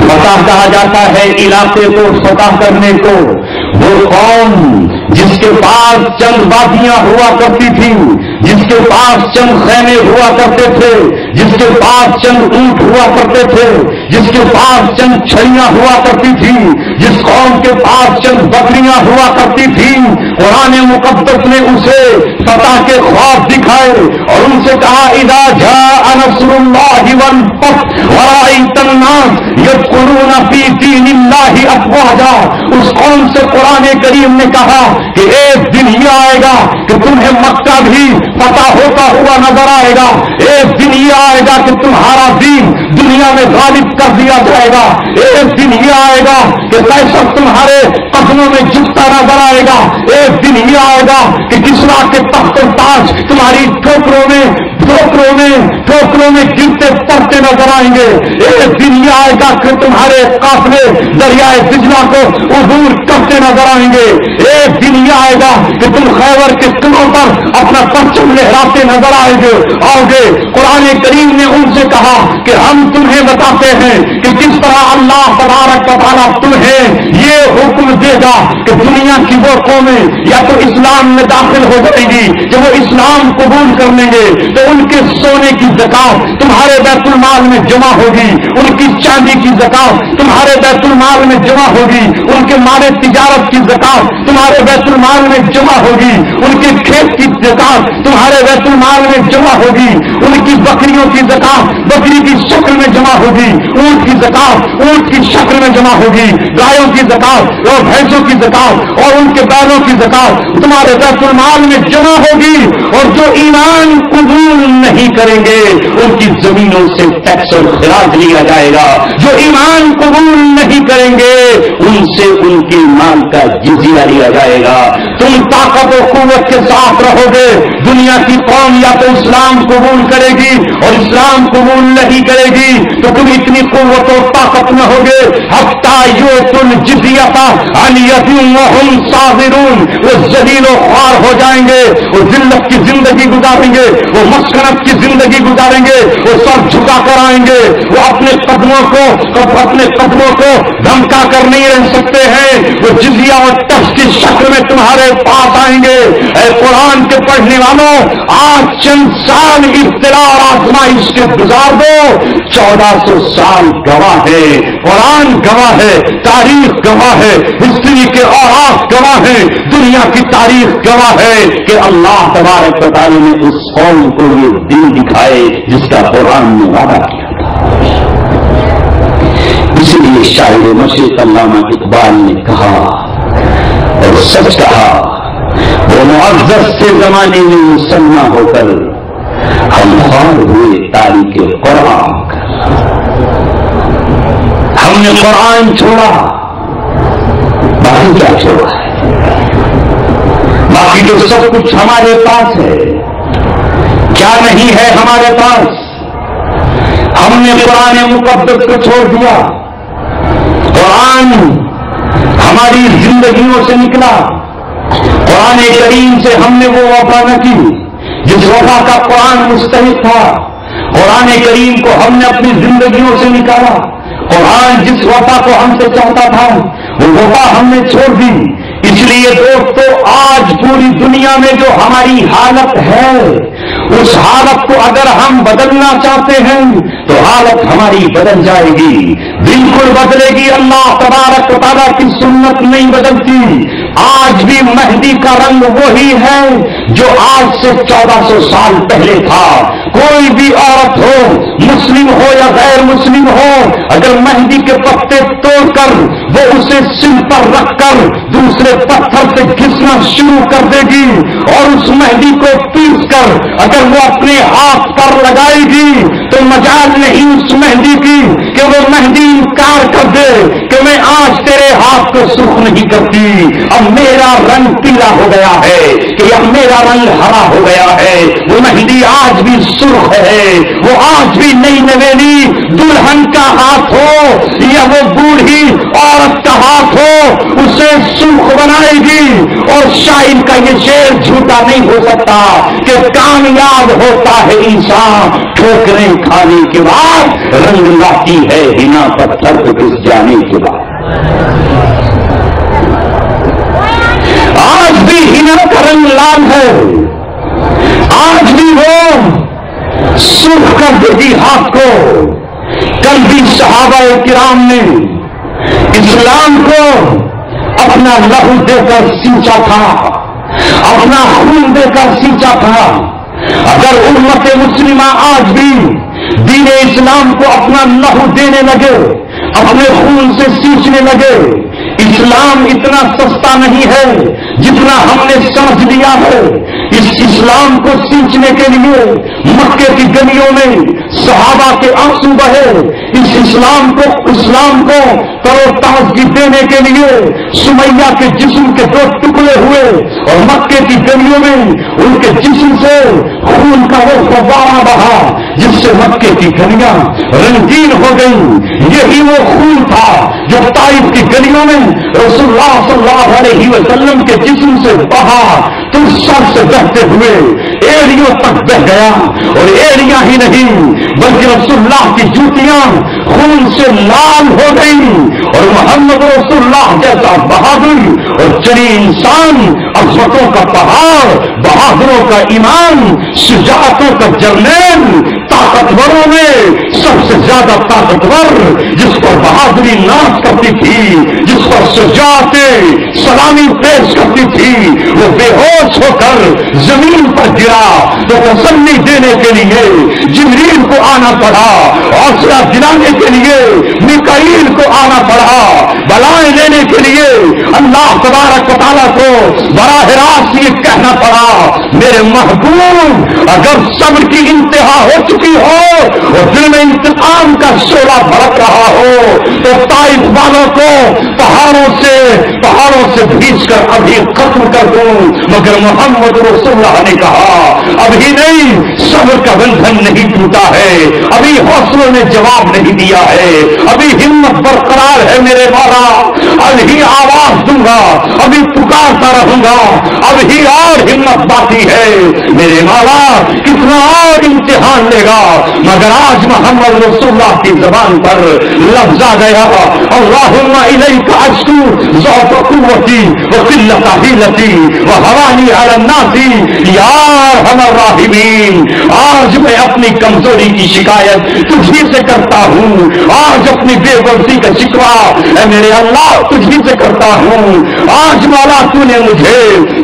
فتح کہا جاتا ہے علاقے کو فتح کرنے کو. وہ قوم جس کے پاس چند وادیاں ہوا کرتی تھی، جس کے پاس چند خیمے ہوا کرتے تھے، جس کے پاس چند اونٹ ہوا کرتے تھے، جس کے پاس چند چھڑیاں ہوا کرتی تھی، جس قوم کے پاس چند بکریاں ہوا کرتی تھی، قرآن مقدس نے اسے فتح کے خواب دکھائے اور ان سے کہا اذا جاء نصر اللہ والفتح ورأیت الناس یدخلون فی دین اللہ افواجا. اس قوم سے قرآن کریم نے کہا کہ ایک دن یہ آئے گا کہ تمہیں مکہ بھی فتح ہوتا ہوا نظر آئے گا، ایک دن یہ آئے گا کہ تمہارا دین دنیا میں غالب کر دیا جائے گا، ایک دن یہ آئے گا کہ کیسر تمہارے قدموں میں جھکتا نظر آئے گا، ایک دن یہ آئے گا کہ کسرا کے تخت و تاج تمہاری ٹھوکروں میں گرتے پڑتے نظر آئیں گے، ایک دن یہ آئے گا کہ تمہارے قافلے دریائے دجلہ کو عبور کرتے نظر آئیں گے، ایک دن یہ آئے گا کہ تم خیبر کے قلعوں پر اپنا پرچم لہراتے نظر آؤ گے. قرآن کریم نے ان سے کہا کہ ہم تمہیں بتاتے ہیں کہ کس طرح اللہ تبارک و تعالیٰ تمہیں یہ حکم دے گا کہ دنیا کی وہ قومیں یا تو اسلام میں داخل ہو جائیں گی، جب وہ اسلام قبول کر لیں گے تو ان کے سونے کی زکات تمہارے بیت المال میں جمع ہوگی، ان کی چاندی کی زکات تمہارے بیت المال میں جمع ہوگی، ان کے مال تجارت کی زکات تمہارے بیت المال میں جمع ہوگی، ان کے کھیت کی زکات تمہارے بیت المال میں جمع ہوگی، ان کی بکریوں کی زکات بکری کی شکل میں جمع ہوگی، اونٹ کی زکات اونٹ کی شکل میں جمع ہوگی، گایوں کی زکات اور بھینسوں کی زکات اور ان کے بیلوں کی زکات تمہارے بیت المال میں جمع ہوگی. اور جو ایمان قبول نہیں کریں گے ان کی زمینوں سے ٹیکس اور خراج لیا جائے گا، جو ایمان قبول نہیں کریں گے ان سے ان کے مال کا جزیہ لیا جائے گا. تم طاقت و قوت کے ساتھ رہو گے، دنیا کی قوم یا تو اسلام قبول کرے گی اور اسلام قبول نہیں کرے گی تو تم اتنی قوت و طاقت میں ہوگے حتی یؤتوا الجزیۃ عن ید وہم صاغرون. وہ ذلیل و خوار ہو جائیں گے، وہ ذلت کی زندگی گزاریں گے، وہ مسکنت کی زندگی گزاریں گے، وہ سر جھکا کر آئیں گے، وہ اپنے قدموں کو دھمکا کر نہیں رہ سکتے ہیں، وہ جزیہ اور ٹیکس کی شکل میں تمہارے پاس آئیں گے. اے قرآن کے پڑھنے والوں، آج چند سال ابتلا اور آزمائش کے گزار دو، 1400 سال گواہ ہے، قرآن گواہ ہے، تاریخ گواہ ہے، ہسٹری کے اوراق گواہ ہیں، دنیا کی تاریخ گواہ ہے کہ اللہ تبارک و تعالی نے اس قوم کو یہ دین دکھائے جس کا قرآن نے وعدہ کیا تھا. اسی لیے شاعر مشرق علامہ اقبال نے کہا اور سچ کہا، وہ معزز سے زمانے میں مسلمان ہو کر ہم خوار ہوئے تاریخ قرآن کا. ہم نے قرآن چھوڑا، باقی کیا چھوڑا ہے؟ باقی تو سب کچھ ہمارے پاس ہے، کیا نہیں ہے ہمارے پاس؟ ہم نے قرآن مقدس کو چھوڑ دیا. قرآن ہماری زندگیوں سے نکلا، قرآن کریم سے ہم نے وہ وفا نہ کی جس وفا کا قرآن مستحق تھا. قرآن کریم کو ہم نے اپنی زندگیوں سے نکالا. قرآن جس وفا کو ہم سے چاہتا تھا وہ وفا ہم نے چھوڑ دی. اس لیے دوستو، آج پوری دنیا میں جو ہماری حالت ہے اس حالت کو اگر ہم بدلنا چاہتے ہیں تو حالت ہماری بدل جائے گی، بالکل بدلے گی. اللہ تبارک و تعالیٰ کی سنت نہیں بدلتی. آج بھی مہدی کا رنگ وہی ہے جو آج سے 1400 سال پہلے تھا. کوئی بھی عورت ہو، مسلم ہو یا غیر مسلم ہو، اگر مہندی کے پتے توڑ کر وہ اسے سل پر رکھ کر دوسرے پتھر سے گھسنا شروع کر دے گی اور اس مہندی کو پیس کر اگر وہ اپنے ہاتھ پر لگائے گی تو مجال نہیں اس مہندی کی کہ وہ مہندی انکار کر دے کہ میں آج تیرے ہاتھ کو سرخ نہیں کرتی، اب میرا رنگ پیلا ہو گیا ہے کہ اب میرا رنگ ہرا ہو گیا ہے. وہ مہندی آج بھی سرخ ہے، وہ آج بھی نئی نویلی دلہن کا ہاتھ ہو یا وہ بوڑھی عورت کا ہاتھ ہو اسے سرخ بنائے گی اور اور شاعر کا یہ شعر جھوٹا نہیں ہو سکتا کہ کامیاب ہوتا ہے انسان ٹھوکریں کھانے کے بعد، رنگ لاتی ہے ہنا پتھر پہ گھس جانے کے بعد۔ آج بھی ہنا کا رنگ لال ہے، آج بھی وہ سرخ کر دیتی ہاتھ کو۔ کل بھی صحابہ کرام نے اسلام کو اپنا لہو دے کر سینچا تھا، اپنا خون دے کر سینچا تھا۔ اگر امت مسلمہ آج بھی دین اسلام کو اپنا لہو دینے لگے، اپنے خون سے سینچنے لگے، اسلام اتنا سستا نہیں ہے جتنا ہم نے سمجھ لیا ہے۔ اس اسلام کو سینچنے کے لیے مکے کی گلیوں میں صحابہ کے آنسو بہے، اس اسلام کو کرو تازگی دینے کے لیے سمیہ کے جسم کے 2 ٹکڑے ہوئے اور مکے کی گلیوں میں ان کے جسم سے خون کا وہ فوارہ بہا جس سے مکے کی گلیاں رنگین ہو گئی۔ یہی وہ خون تھا جو طائف کی گلیوں میں رسول اللہ صلی اللہ علیہ وسلم کے جسم سے بہا تو سر سے بہتے ہوئے ایڑیوں تک بہ گیا، اور ایڑیاں ہی نہیں بلکہ رسول اللہ کی جوتیاں خون سے لال ہو گئی، اور محمد رسول اللہ جیسا بہادر اور جری انسان، عظمتوں کا پہاڑ، بہادروں کا ایمان، شجاعتوں کا جرنیل، طاقتوروں میں سب سے زیادہ طاقتور، جس پر بہادری ناز کرتی تھی، جس پر شجاعتیں سلامی پیش کرتی تھی، وہ بے ہوش ہو کر زمین پر گرا تو تسلی دینے کے لیے جبریل کو آنا پڑا، حوصلہ دلانے کے لیے میکائیل کو آنا پڑا، بلائیں لینے کے لیے اللہ تبارک و تعالیٰ کو براہ راست یہ کہنا پڑا، میرے محبوب اگر صبر کی انتہا ہو چکی ہو اور دل میں انتقام کا شعلہ بھڑک رہا ہو تو طائف والوں کو پہاڑوں سے بھیج کر ابھی ختم کر دوں، مگر محمد رسول اللہ نے کہا ابھی نہیں، صبر کا بندھن نہیں ٹوٹا ہے، ابھی حوصلوں نے جواب نہیں دیا ہے، ابھی ہمت برقرار ہے میرے مولا، ابھی آواز دوں گا، ابھی پکارتا رہوں گا، ابھی اور ہمت باقی ہے میرے مولا، کتنا اور امتحان لے گا، مگر آج محمد رسول اللہ کی زبان پر لفظ آ گیا، اللہم الیک اشکو ضعف قوتی وقلت حیلتی وہوانی علی الناس یا ارحم الراحمین۔ آج میں اپنی کمزوری کی شکایت تجھی سے کرتا ہوں، آج اپنی بے بسی کا شکوہ اے میرے اللہ تجھی سے کرتا ہوں۔ آج مولا تو نے مجھے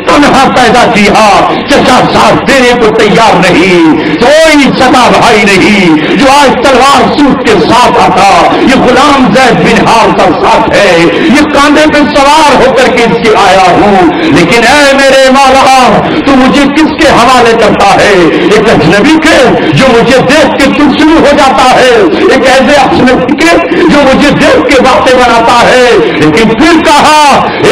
تنہا پیدا کیا، چچا ساتھ دینے کو تیار نہیں، کوئی چچا بھائی نہیں جو آج تلوار سوٹ کے ساتھ آتا، یہ غلام زید بن حارثہ کا ساتھ ہے، یہ کاندھے پہ سوار ہو کر کے اس کے آیا ہوں، لیکن اے میرے مولا تو مجھے کس کے حوالے کرتا ہے؟ ایک اجنبی کے جو مجھے دیکھ کے تو شروع ہو جاتا ہے، ایک ایسے اجنبی کے جو مجھے دیکھ کے باتیں بناتا ہے، لیکن پھر کہا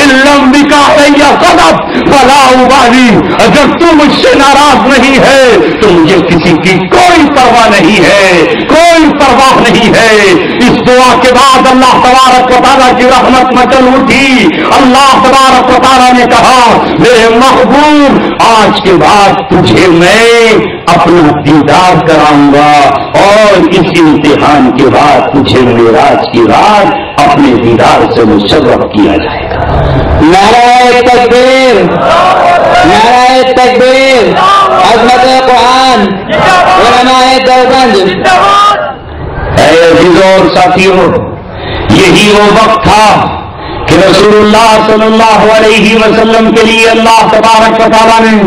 علم بکا یا غضب فلا ابالی، اگر تو مجھ سے ناراض نہیں ہے تو مجھے کسی کی کوئی پرواہ نہیں ہے، کوئی پرواہ نہیں ہے۔ اس دعا کے بعد اللہ تبارک و تعالیٰ کی رحمت مچل اٹھی، اللہ تبارک و تعالیٰ نے کہا میرے محبوب آج کے بعد تجھے میں اپنا دیدار کراؤں گا، اور اس امتحان کے بعد تجھے معراج کی رات اپنے دیدار سے مشرف کیا جائے گا۔ نعرہ تکبیر، نعرہ تکبیر، عظمت قرآن، علماء دیوبند۔ اے عزیزوں اور ساتھیوں، یہی وہ وقت تھا کہ رسول اللہ صلی اللہ علیہ وسلم کے لیے اللہ تبارک و تعالیٰ نے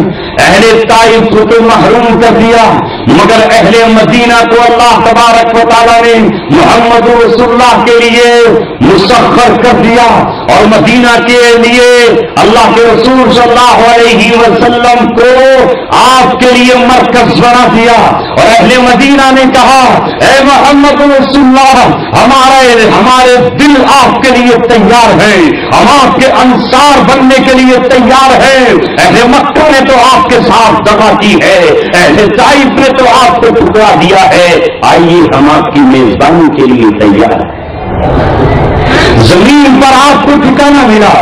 اہل طائف کو تو محروم کر دیا، مگر اہل مدینہ کو اللہ تبارک و تعالیٰ نے محمد رسول اللہ کے لیے مسخر کر دیا، اور مدینہ کے لیے اللہ کے رسول صلی اللہ علیہ وسلم کو آپ کے لیے مرکز بنا دیا، اور اہل مدینہ نے کہا اے محمد رسول اللہ ہمارے دل آپ کے لیے تیار ہے، ہم آپ کے انصار بننے کے لیے تیار ہیں۔ اہل مکہ نے تو آپ کے ساتھ دغا کی ہے، اہل طائف نے تو آپ کو ٹھکرا دیا ہے، آئیے ہم آپ کی میزبانی کے لیے تیار ہیں۔ زمین پر آپ کو ٹھکانہ ملا،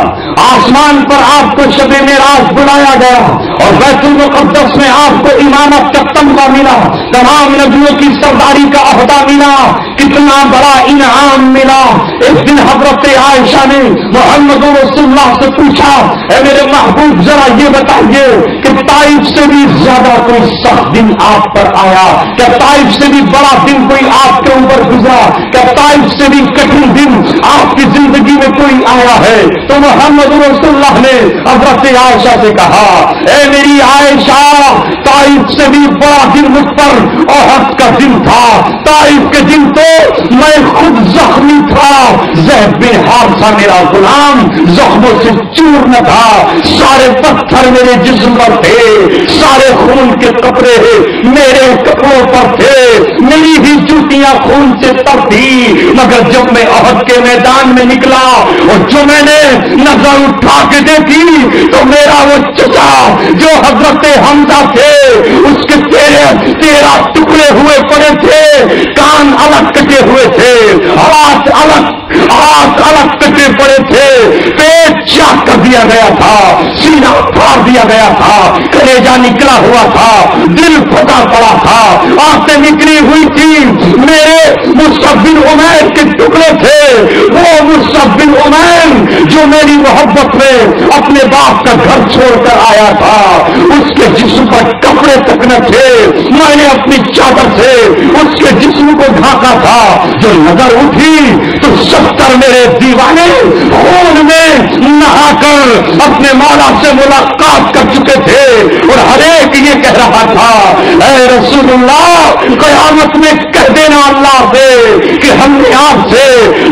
آسمان پر آپ کو شب معراج بلایا گیا، اور بیت المقدس میں آپ کو امامت کا تمغہ ملا، تمام نبیوں کی سرداری کا عہدہ ملا، کتنا بڑا انعام ملا۔ ایک دن حضرت عائشہ نے محمد رسول اللہ سے پوچھا، اے میرے محبوب ذرا یہ بتائیے کہ طائف سے بھی زیادہ کوئی سخت دن آپ پر آیا؟ کیا طائف سے بھی بڑا دن کوئی آپ کے اوپر گزرا؟ کیا طائف سے بھی کٹھن دن آپ کی زندگی میں کوئی آیا ہے؟ تو محمد رسول اللہ نے حضرت عائشہ سے کہا، اے میری عائشہ، طائف سے بھی بڑا دن مجھ پر احد کا دن تھا۔ طائف کے دن تو میں خود زخمی تھا، زید بن حارثہ میرا غلام زخموں سے چور نہ تھا، سارے پتھر میرے جسم پر تھے، سارے خون کے کپڑے میرے کپڑوں پر تھے، میری ہی جوتیاں خون سے تر تھی، مگر جب میں احد کے میدان میں نکلا اور جو میں نے نظر اٹھا کے دیکھی تو میرا وہ چچا جو حضرت حمزہ تھے اس کے 13 ٹکڑے ہوئے پڑے تھے، کان الگ کٹے ہوئے تھے، ہاتھ الگ کٹے پڑے تھے، پیٹ چاک کر دیا گیا تھا، سینہ پھاڑ دیا گیا تھا، کلیجہ نکلا ہوا تھا، دل پھٹا پڑا تھا، آنکھیں نکلی ہوئی تھی۔ میرے مصعب بن عمیر کے ٹکڑے تھے، وہ مصعب بن عمیر جو میری محبت میں اپنے باپ کا گھر چھوڑ کر آیا تھا، اس کے جسم پر کپڑے تک نہ تھے، میں نے اپنی چادر سے اس کے جسم کو ڈھانکا تھا، جو نظر اٹھی تو 70 میرے دیوانے خون میں نہا کر اپنے مولا سے ملاقات کر چکے تھے، اور ہر ایک یہ کہہ رہا تھا، اے رسول اللہ، قیامت میں کہہ دینا اللہ سے کہ ہم نے آپ سے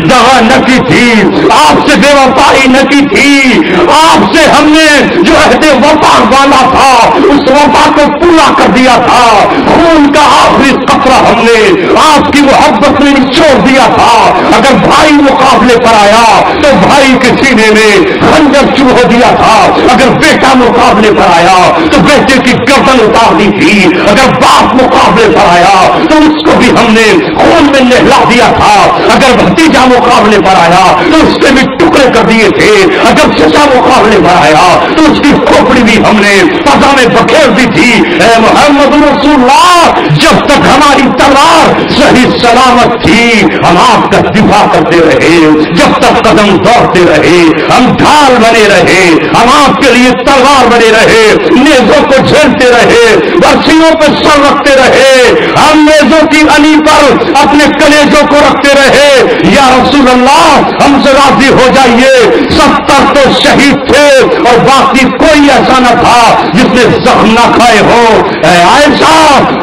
دغا نہ کی تھی، آپ سے بے وفائی نہ کی تھی، آپ سے ہم نے جو عہد وفا والا تھا اس وفا کو پورا کر دیا تھا، خون کا آخری قطرہ ہم نے آپ کی محبت میں چھوڑ دیا تھا۔ اگر بھائی مقابلے پر آیا تو بھائی کے سینے میں خنجر چبھو دیا تھا، اگر بیٹا مقابلے پر آیا تو بیٹے کی گردن اتار دی تھی، اگر باپ مقابلے پر آیا تو اس کو بھی ہم نے خون میں نہلا دیا تھا، اگر بھتیجا مقابلے پر آیا تو اس کے بھی ٹکڑے کر دیے تھے، اگر چچا مقابلے پر آیا تو اس کی کھوپڑی بھی ہم نے فضا میں بکھیر دی تھی۔ اے محمد رسول اللہ، جب تک ہماری تلوار صحیح سلامت تھی ہم آپ کا دفاع کرتے رہے، جب تک قدم دوڑتے رہے ہم ڈھال بنے رہے، ہم آپ کے لیے تلوار بنے رہے، نیزوں کو جھیلتے رہے، برسیوں پہ سر رکھتے رہے، ہم نیزوں کی علی پر اپنے کلیجوں کو رکھتے رہے۔ یا رسول اللہ، ہم سے راضی ہو جائیے، 70 تو شہید تھے اور باقی کوئی ایسا نہ تھا جس نے زخم نہ کھائے ہو۔ اے عائشہ،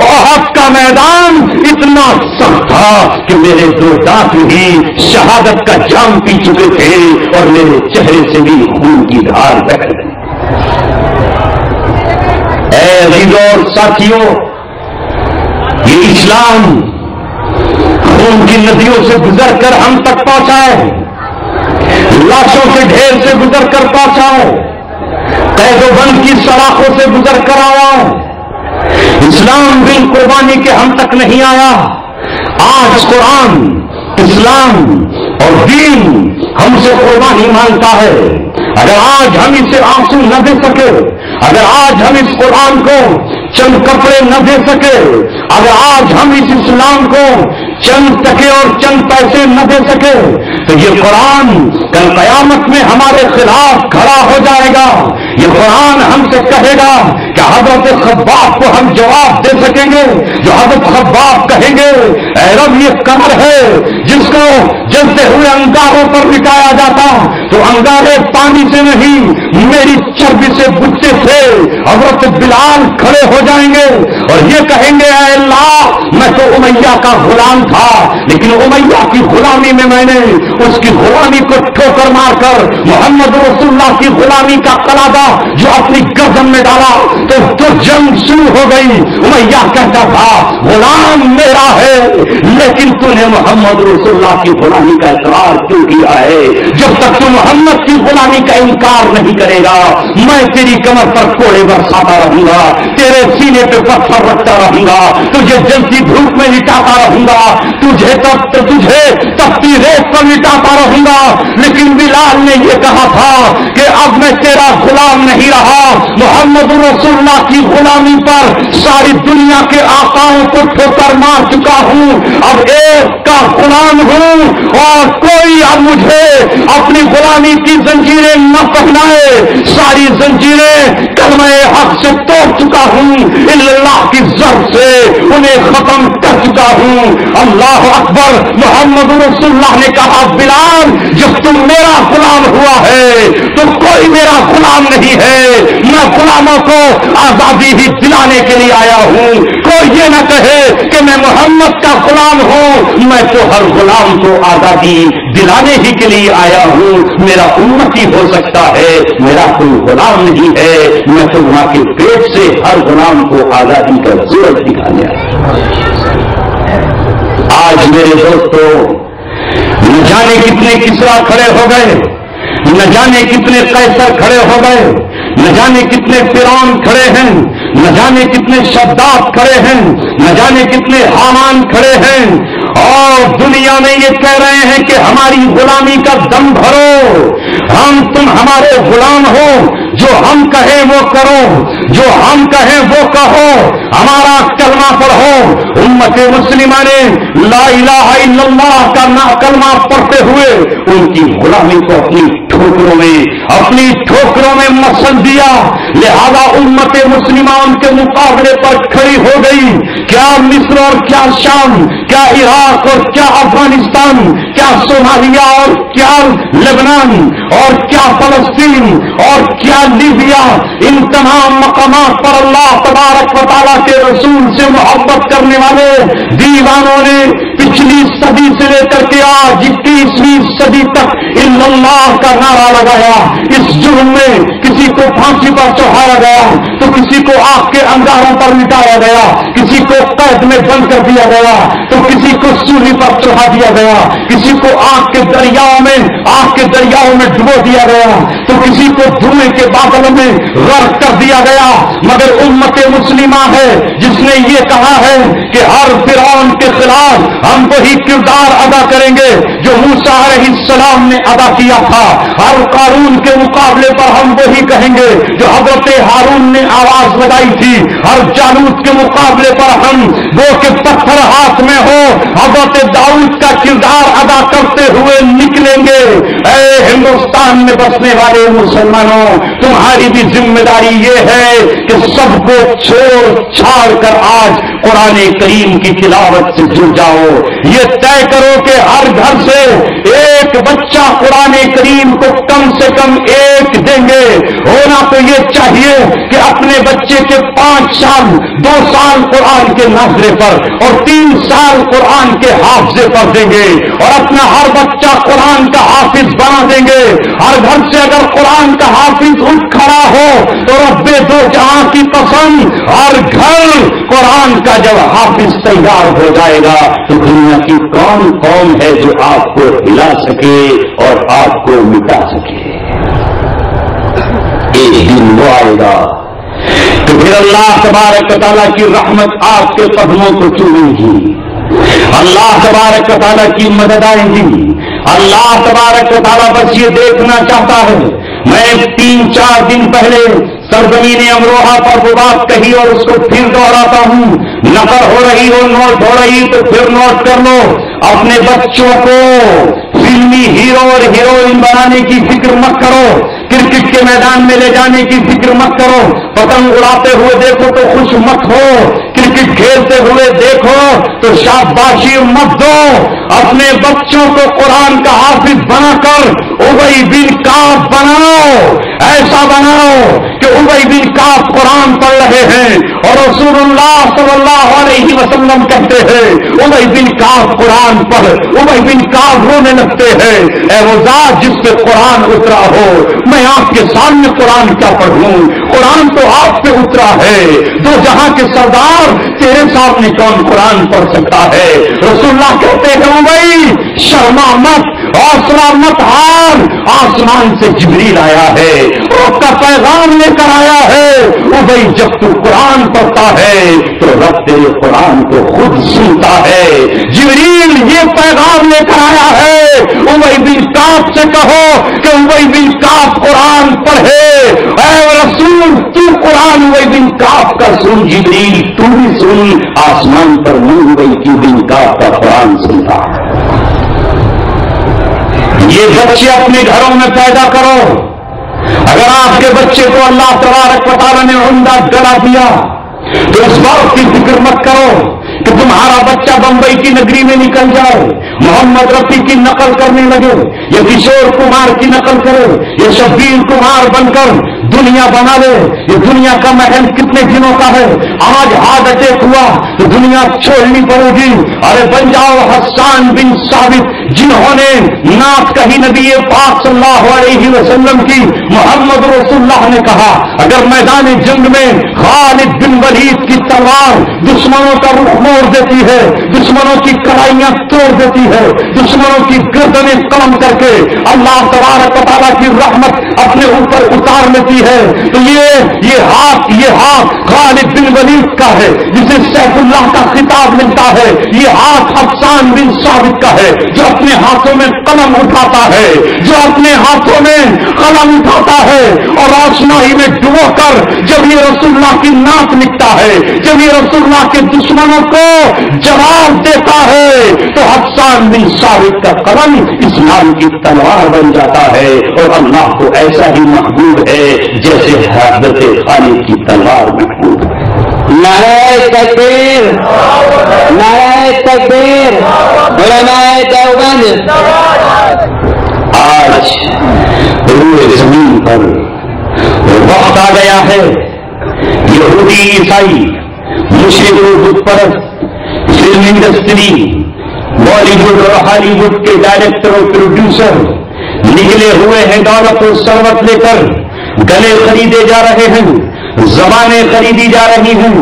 احد کا میدان اتنا سخت تھا کہ میرے 2 دانت ہی شہادت کا جام پی چکے تھے اور میرے چہرے سے بھی خون کی دھار بہہ گئی۔ اے عزیزوں اور ساتھیوں، یہ اسلام خون کی ندیوں سے گزر کر ہم تک پہنچا ہے، لاشوں کے ڈھیر سے گزر کر پہنچا ہے، قید و بند کی سلاخوں سے گزر کر آیا ہے۔ اسلام بن قربانی کے ہم تک نہیں آیا۔ آج قرآن، اسلام اور دین ہم سے قربانی مانگتا ہے۔ اگر آج ہم اسے آنسو نہ دے سکے، اگر آج ہم اس قرآن کو چند کپڑے نہ دے سکے، اگر آج ہم اس اسلام کو چند ٹکے اور چند پیسے نہ دے سکے تو یہ قرآن کل قیامت میں ہمارے خلاف کھڑا ہو جائے گا۔ یہ قرآن ہم سے کہے گا کہ حضرت خباب کو ہم جواب دے سکیں گے، جو حضرت خباب کہیں گے، اے رب یہ قمر ہے جس کو جلتے ہوئے انگاروں پر لٹایا جاتا تو انگارے پانی سے نہیں میری چربی سے بجتے تھے۔ حضرت بلال کھڑے ہو جائیں گے اور یہ کہیں گے، اے اللہ میں تو امیہ کا غلام تھا، لیکن امیہ کی غلامی میں نے اس کی غلامی کو ٹھوکر مار کر محمد رسول اللہ کی غلامی کا قلادہ جو اپنی گردن میں ڈالا تو جنگ شروع ہو گئی۔ امیہ کہتا تھا غلام میرا ہے، لیکن تو نے محمد رسول اللہ کی غلامی کا اقرار کیوں کیا ہے؟ جب تک تو محمد کی غلامی کا انکار نہیں کرے گا میں تیری کمر پر کوڑے بھر برساتا رہوں گا، تیرے سینے پہ پتھر رکھتا رہوں گا، تجھے جلتی دھوپ میں لٹاتا رہوں گا، تجھے تپتی ریت پر لٹاتا رہوں گا۔ لیکن بلال نے یہ کہا تھا کہ اب میں تیرا غلام نہیں رہا، محمد رسول اللہ کی غلامی پر ساری دنیا کے آقاؤں کو ٹھوکر مار چکا ہوں، اب ایک کا غلام ہوں، اور کوئی اب مجھے اپنی غلامی کی زنجیریں نہ پہنائے، ساری زنجیریں کلمہ حق سے توڑ چکا ہوں، اللہ کی ضرب سے انہیں ختم کر چکا ہوں۔ اللہ اکبر۔ محمد رسول اللہ نے کہا بلال جب تم میرا غلام ہوا ہے تو کوئی میرا غلام نہیں ہے، میں غلاموں کو آزادی ہی دلانے کے لیے آیا ہوں، کوئی یہ نہ کہے کہ میں محمد کا غلام ہوں، میں تو ہر غلام کو آزادی دلانے ہی کے لیے آیا ہوں، میرا امتی ہو سکتا ہے، میرا کوئی غلام نہیں ہے، میں تو وہاں کے پیٹ سے ہر غلام کو آزادی کا ضرورت دکھانے آیا۔ آج میرے دوستو نہ جانے کتنے کسرا کھڑے ہو گئے، نہ جانے کتنے قیصر کھڑے ہو گئے، نہ جانے کتنے فرعون کھڑے ہیں، نہ جانے کتنے شداد کھڑے ہیں، نہ جانے کتنے حامان کھڑے ہیں، اور دنیا میں یہ کہہ رہے ہیں کہ ہماری غلامی کا دم بھرو، تم ہمارے غلام ہو، جو ہم کہیں وہ کرو، جو ہم کہیں وہ کہو، ہمارا کلمہ پڑھو۔ امت مسلمہ نے لا الہ الا اللہ کا کلمہ پڑھتے ہوئے ان کی غلامی کو اپنی ٹھوکروں میں مسل دیا، لہذا امت مسلمہ ان کے مقابلے پر کھڑی ہو گئی۔ کیا مصر اور کیا شام، کیا عراق اور کیا افغانستان، کیا صومالیہ اور کیا لبنان اور کیا فلسطین اور کیا لیبیا، ان تمام مقامات پر اللہ تبارک و تعالیٰ کے رسول سے محبت کرنے والے دیوانوں نے پچھلی صدی سے لے کر کے آج 21ویں صدی تک الا اللہ کا نعرہ لگایا۔ اس جرم میں کسی کو پھانسی پر چڑھایا گیا تو کسی کو آگ کے انگاروں پر مٹایا گیا، کسی کو قید میں بند کر دیا گیا تو کسی کو سولی پر چڑھا دیا گیا، کسی کو آگ کے دریاؤں میں ڈبو دیا گیا تو کسی کو دھوئیں کے بادلوں میں غرق کر دیا گیا۔ مگر امت مسلمہ ہے جس نے یہ کہا ہے کہ ہر فرعون کے خلاف ہم وہی کردار ادا کریں گے جو موسیٰ علیہ السلام نے ادا کیا تھا، ہر قارون کے مقابلے پر ہم وہی کہیں گے جو حضرت ہارون نے آواز لگائی تھی، ہر جالوت کے مقابلے پر ہم وہ کہ پتھر ہاتھ میں ہو حضرت داؤد کا کردار ادا کرتے ہوئے نکلیں گے۔ اے ہندوستان میں بسنے والے مسلمانوں، تمہاری بھی ذمہ داری یہ ہے کہ سب کو چھوڑ چھاڑ کر آج قرآن کریم کی تلاوت سے جڑ جاؤ، یہ طے کرو کہ ہر گھر سے ایک بچہ قرآن کریم کو کم سے کم ایک دیں گے۔ ہونا تو یہ چاہیے کہ اپنے بچے کے 5 سال 2 سال قرآن کے ناظرے پر اور 3 سال قرآن کے حافظے پر دیں گے، اور اپنا ہر بچہ قرآن کا حافظ بنا دیں گے۔ ہر گھر سے اگر قرآن کا حافظ اٹھ کھڑا ہو تو رب دو جہاں کی قسم ہر گھر قرآن کا جب حافظ تیار ہو جائے گا تو دنیا کی کون قوم ہے جو آپ کو ہلا سکے اور آپ کو مٹا سکے؟ ایک دن وہ آئے گا تو پھر اللہ تبارک و تعالیٰ کی رحمت آپ کے قدموں کو چومے گی، اللہ تبارک و تعالیٰ کی مدد آئے گی۔ اللہ تبارک و تعالیٰ بس یہ دیکھنا چاہتا ہے۔ میں 3-4 دن پہلے سرزمین امروہہ پر وہ بات کہی اور اس کو پھر دوہراتا ہوں، نقل ہو رہی ہو، نوٹ ہو رہی تو پھر نوٹ کر لو۔ اپنے بچوں کو فلمی ہیرو اور ہیروئن بنانے کی فکر مت کرو، کرکٹ کے میدان میں لے جانے کی فکر مت کرو، پتنگ اڑاتے ہوئے دیکھو تو خوش مت ہو، کرکٹ کھیلتے ہوئے دیکھو تو شاباشی مت دو۔ اپنے بچوں کو قرآن کا حافظ بنا کر ابی بن کعب بناؤ، ایسا بناؤ کہ ابی بن کعب قرآن پڑھ رہے ہیں اور رسول اللہ صلی اللہ علیہ وسلم کہتے ہیں ابی بن کعب قرآن پڑھ، ابی بن کعب رونے لگتے ہیں۔ اے وہ ذات جس پہ قرآن اترا ہو، میں آپ کے سامنے قرآن کیا پڑھوں؟ قرآن تو آپ پہ اترا ہے، دو جہاں کے سردار تیرے سامنے کون قرآن پڑھ سکتا ہے؟ رسول اللہ کہتے ہیں بھائی شرما مت، حوصلہ مت ہار، آسمان سے جبریل آیا ہے، رب کا پیغام لے کر آیا ہے۔ وہ بھائی جب تو قرآن پڑھتا ہے تو رب تیرے قرآن کو خود سنتا ہے۔ جبریل یہ پیغام لے کر آیا ہے، ابی بن کعب سے کہو کہ ابی بن کعب قرآن پڑھے۔ اے رسول تو قرآن ابی بن کعب کا سن، جبریل تو بھی سن۔ آسمان پر نہیں ابی بن کعب کا قرآن سنتا ہے۔ یہ بچے اپنے گھروں میں پیدا کرو۔ اگر آپ کے بچے کو اللہ تبارک و تعالیٰ نے عمدہ گلا دیا تو اس بات کی فکر مت کرو کہ تمہارا بچہ بمبئی کی نگری میں نکل جائے، محمد رفیع کی نقل کرنے لگے، یا کشور کمار کی نقل کرے، یا شبیر کمار بن کر دنیا بنا لے۔ یہ دنیا کا محل کتنے دنوں کا ہے؟ آج ہارٹ اٹیک ہوا تو دنیا چھوڑنی پڑے گی۔ ارے بن جاؤ حسان بن ثابت، جنہوں نے نعت کہی نبی پاک صلی اللہ علیہ وسلم کی۔ محمد رسول اللہ نے کہا اگر میدان جنگ میں خالد بن ولید کی تلوار دشمنوں کا رخ موڑ دیتی ہے، دشمنوں کی کڑائیاں توڑ دیتی ہے، دشمنوں کی گردنیں کلم کر کے اللہ تبارک و تعالیٰ کی رحمت اپنے اوپر اتار لیتی ہے، تو یہ ہاتھ خالد بن ولید کا ہے جسے سیف اللہ کا خطاب ملتا ہے۔ یہ ہاتھ حسان بن ثابت کا ہے جو اپنے ہاتھوں میں قلم اٹھاتا ہے، جو اپنے ہاتھوں میں قلم اٹھاتا ہے اور روشنائی میں ڈبو کر جب یہ رسول اللہ کی نعت لکھتا ہے، جب یہ رسول اللہ کے دشمنوں کو جواب دیتا ہے تو حسان بن ثابت کا قلم اسلام کی تلوار بن جاتا ہے اور اللہ کو ایسا ہی محبوب ہے جیسے حضرت خالد کی تلوار محبوب ہے۔ نعرہ تکبیر، نعرہ تکبیر، علماء دیوبند۔ آج روئے زمین پر وقت آ گیا ہے، یہودی عیسائی مشرک و بت پرست، فلم انڈسٹری، بالی ووڈ اور ہالی ووڈ کے ڈائریکٹر اور پروڈیوسر نکلے ہوئے ہیں دولت و ثروت لے کر، گلے خریدے جا رہے ہیں، زبانیں خریدی جا رہی ہیں،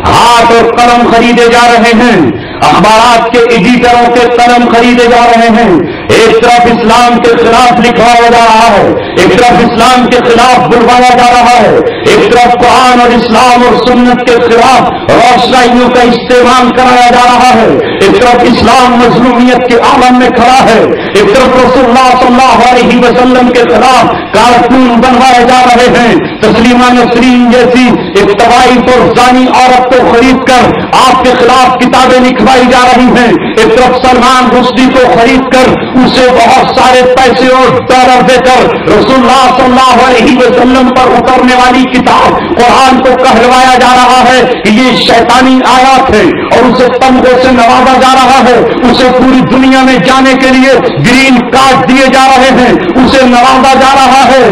ہاتھ اور قلم خریدے جا رہے ہیں، اخبارات کے ایڈیٹروں کے قلم خریدے جا رہے ہیں۔ ایک طرف اسلام کے خلاف لکھوایا جا رہا ہے، ایک طرف اسلام کے خلاف بلوایا جا رہا ہے، ایک طرف قرآن اور اسلام اور سنت کے خلاف روشنائیوں کا استعمال کرایا جا رہا ہے، ایک طرف اسلام مظلومیت کے عالم میں کھڑا ہے، ایک طرف رسول اللہ صلی اللہ علیہ وسلم کے خلاف کارٹون بنوائے جا رہے ہیں۔ تسلیمہ نسرین جیسی ایک طوائف اور زانی عورت کو خرید کر آپ کے خلاف کتابیں لکھوائی جا رہی ہیں، ایک طرف سلمان رشدی کو خرید کر اسے بہت سارے پیسے اور ڈالر دے کر رسول اللہ صلی اللہ علیہ وسلم پر اترنے والی کتاب قرآن کو کہلوایا جا رہا ہے کہ یہ شیطانی آیات ہے اور اسے تمغوں سے نوازا جا رہا ہے، اسے پوری دنیا میں جانے کے لیے گرین کارڈ دیے جا رہے ہیں، اسے نوازا جا رہا ہے۔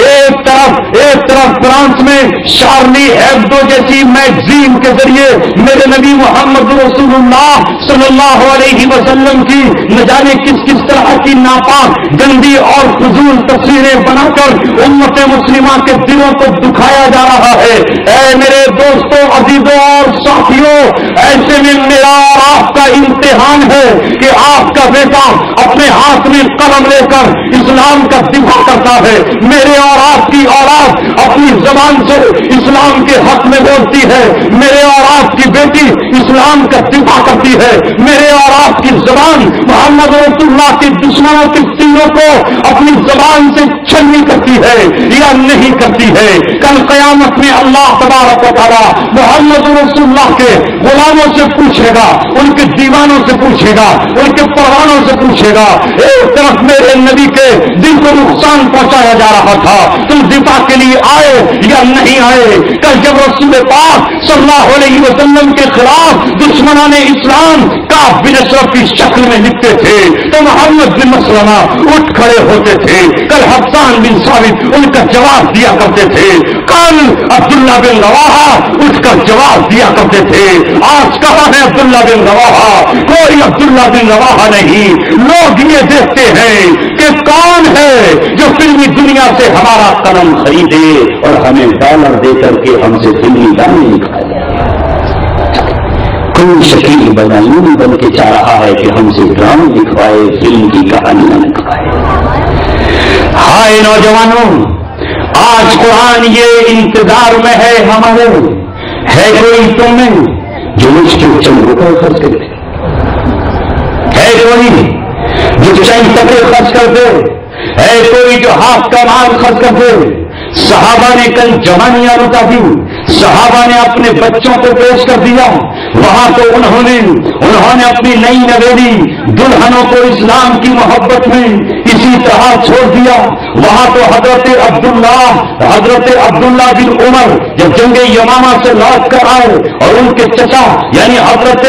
ایک طرف فرانس میں شارلی ہیبڈو جیسی میگزین کے ذریعے میرے نبی محمد رسول اللہ صلی اللہ علیہ وسلم کی نہ جانے کس طرح کی ناپاک گندی اور فضول تصویریں بنا کر امت مسلمہ کے دلوں کو دکھایا جا رہا ہے۔ اے میرے دوستوں، عزیزوں اور ساتھیوں، ایسے میں میرا اور آپ کا امتحان ہے کہ آپ کا بیٹا اپنے ہاتھ میں قلم لے کر اسلام کا دفاع کرتا ہے، میرے اور آپ کی اولاد اپنی زبان سے اسلام کے حق میں بولتی ہے، میرے اور آپ کی بیٹی اسلام کا دفاع کرتی ہے، میرے اور آپ کی زبان محمد رسول اللہ کے دشمنوں کے سینوں کو اپنی زبان سے چھلنی کرتی ہے یا نہیں کرتی ہے۔ کل قیامت میں اللہ تبارک و تعالیٰ محمد رسول اللہ کے غلاموں سے پوچھے گا، ان کے دیوانوں سے پوچھے گا، ان کے پروانوں سے پوچھے گا، ایک طرف میرے نبی کے دل کو نقصان پہنچایا جا رہا تھا، تم دفاع کے لیے آئے یا نہیں آئے؟ کل جب رسول پاک صلی اللہ علیہ وسلم کے خلاف دشمنان اسلام کا بن اشرف کی شکل میں لکھتے تھے تو محمد بن مسلمہ اٹھ کھڑے ہوتے تھے، کل حسان بن ثابت ان کا جواب دیا کرتے تھے، کل عبداللہ بن رواحہ اٹھ کر جواب دیا کرتے تھے۔ آج کہاں ہے عبداللہ بن رواحہ؟ کوئی عبداللہ بن رواحہ نہیں۔ لوگ یہ دیکھتے ہیں کہ کون ہے جو فلمی دنیا سے ہمارا قلم خریدے اور ہمیں ڈالر دے کر کے ہم سے فلمی گانے لکھائے۔ کوئی شکیل بدایوں میں بن کے چاہ رہا ہے کہ ہم سے ڈرامے لکھوائے، فلم کی کہانیاں لکھوائے۔ ہائے نوجوانوں، آج قرآن یہ انتظار میں ہے ہمارے، ہے کوئی تم میں جو مجھ کے چند روپے خرچ کرتے، ہے کوئی جو چند ٹکے خرچ کرتے، ہے کوئی جو ہاتھ کا مال خرچ کرتے۔ صحابہ نے کل جوانیاں لٹا دی، صحابہ نے اپنے بچوں کو پیش کر دیا، وہاں تو انہوں نے اپنی نئی نویلی دلہنوں کو اسلام کی محبت میں اسی طرح چھوڑ دیا۔ وہاں تو حضرت عبداللہ بن عمر جب جنگ یمامہ سے لوٹ کر آئے اور ان کے چچا یعنی حضرت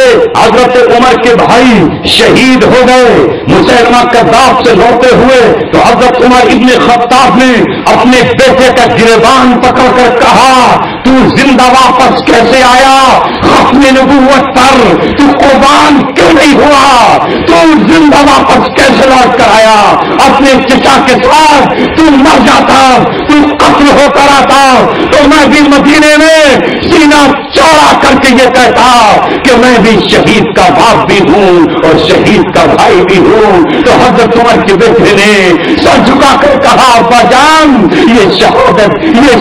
عمر کے بھائی شہید ہو گئے مسیلمہ کذاب سے لوٹے ہوئے، تو حضرت عمر ابن خطاب نے اپنے بیٹے کا گریبان پکڑ کر کہا، تو زندہ واپس کیسے آیا؟ ختم نبوت پر تو قربان کیوں نہیں ہوا؟ تو زندہ واپس کیسے لوٹ کر آیا؟ اپنے چچا کے ساتھ تو مر جاتا، تو قتل ہو کر آتا تو میں بھی مدینے میں سینہ چوڑا کر کے یہ کہتا کہ میں بھی شہید کا باپ بھی ہوں اور شہید کا بھائی بھی ہوں۔ تو حضرت عمر کے بیٹے نے سر جھکا کر کہا، ابا جان یہ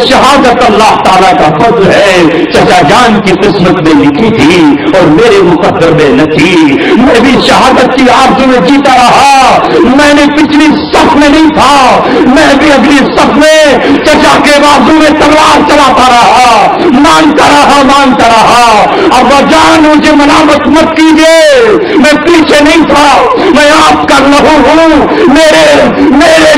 شہادت اللہ تعالیٰ کا فضل ہے، چچا جان کی قسمت میں لکھی تھی اور میرے مقدر میں نہ تھی۔ میں بھی شہادت کی آرزو میں جیتا رہا، میں نے پچھلی صف میں نہیں تھا، میں بھی اگلی صف میں چچا کے بازو میں تلوار چلاتا رہا، مانتا رہا۔ ابا جان مجھے ملامت مت کیجیے، میں پیچھے نہیں تھا، میں آپ کا لہو ہوں، میرے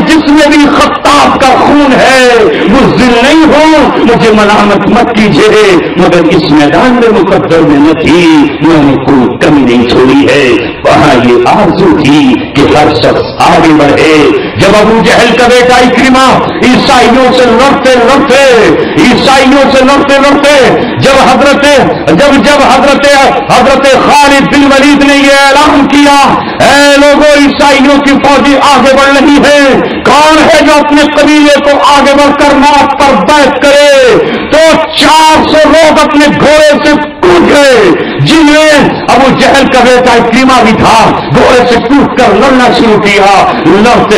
جسم میں بھی خطاب کا خون ہے، مزدل نہیں ہوں، مجھے ملامت مت کیجیے، مگر اس میدان میں مقدر میں نہ تھی، میں نے کوئی کمی نہیں چھوڑی ہے۔ وہاں یہ آرزو تھی کہ ہر شخص آگے بڑھے۔ جب ابو جہل کا بیٹا اکرمہ عیسائیوں سے لڑتے جب حضرت خالد بن ولید نے یہ اعلان کیا، اے لوگوں عیسائیوں کی فوجی آگے بڑھ رہی ہے، کون ہے جو اپنے قبیلے کو آگے بڑھ کر موت پر بیعت کرے؟ تو 400 لوگ اپنے گھوڑے سے کود گئے، جن میں ابو جہل کا بیٹا اکرمہ بھی تھا، گھوڑے سے کود کر لڑنا شروع کیا، لڑتے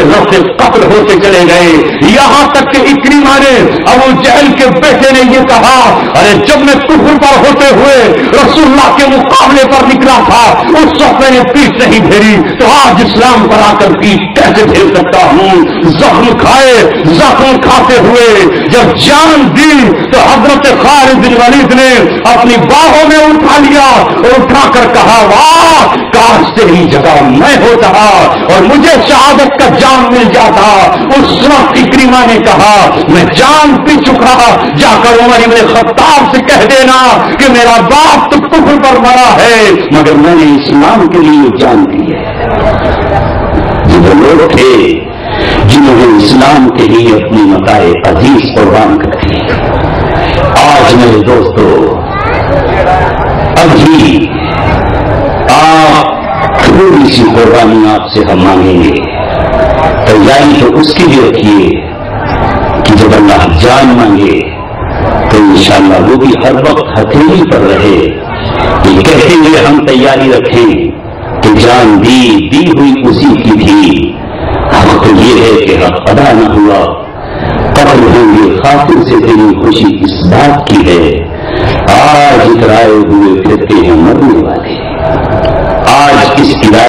قتل ہوتے چلے گئے، یہاں تک کہ اکرمہ نے ابو جہل کے بیٹے نے یہ کہا، ارے جب میں کفر پر ہوتے ہوئے رسول اللہ کے مقابلے پر نکلا تھا اس وقت میں نے پیٹ نہیں پھیری، تو آج اسلام پر آ کر پیٹ کیسے پھیر سکتا ہوں؟ زخم کھاتے ہوئے جب جان دی تو حضرت خالد بن ولید نے اپنی باہوں میں اٹھا لیا اور اٹھا کر کہا، واہ کاش تیری جگہ میں ہوتا اور مجھے شہادت کا جام مل جاتا۔ اس وقت اکرمہ نے کہا، میں جان پی چکا، جا کر عمر ابن خطاب سے کہہ دینا کہ میرا باپ تو کفر پر مرا ہے مگر میں نے اسلام کے لیے جان دی ہے۔ جو لوگ تھے جنہوں نے اسلام کے لیے اپنی متاع عزیز قربان کر دی، آج میرے دوستو ابھی آپ تھوڑی سی قربانی آپ سے ہم مانگیں گے، تیاری تو اس کی بھی رکھیے کہ جب اللہ جان مانگے تو انشاءاللہ وہ بھی ہر وقت ہتھیلی پر رہے، یہ کہتے ہوئے ہم تیاری رکھیں کہ جان دی ہوئی اسی کی تھی، حق تو یہ ہے کہ حق ادا نہ ہوا، قتل ہوں گے خاطر سے تیری خوشی اس بات کی ہے، آج اترائے ہوئے پھرتے ہیں مرنے والے، آج اس ادارے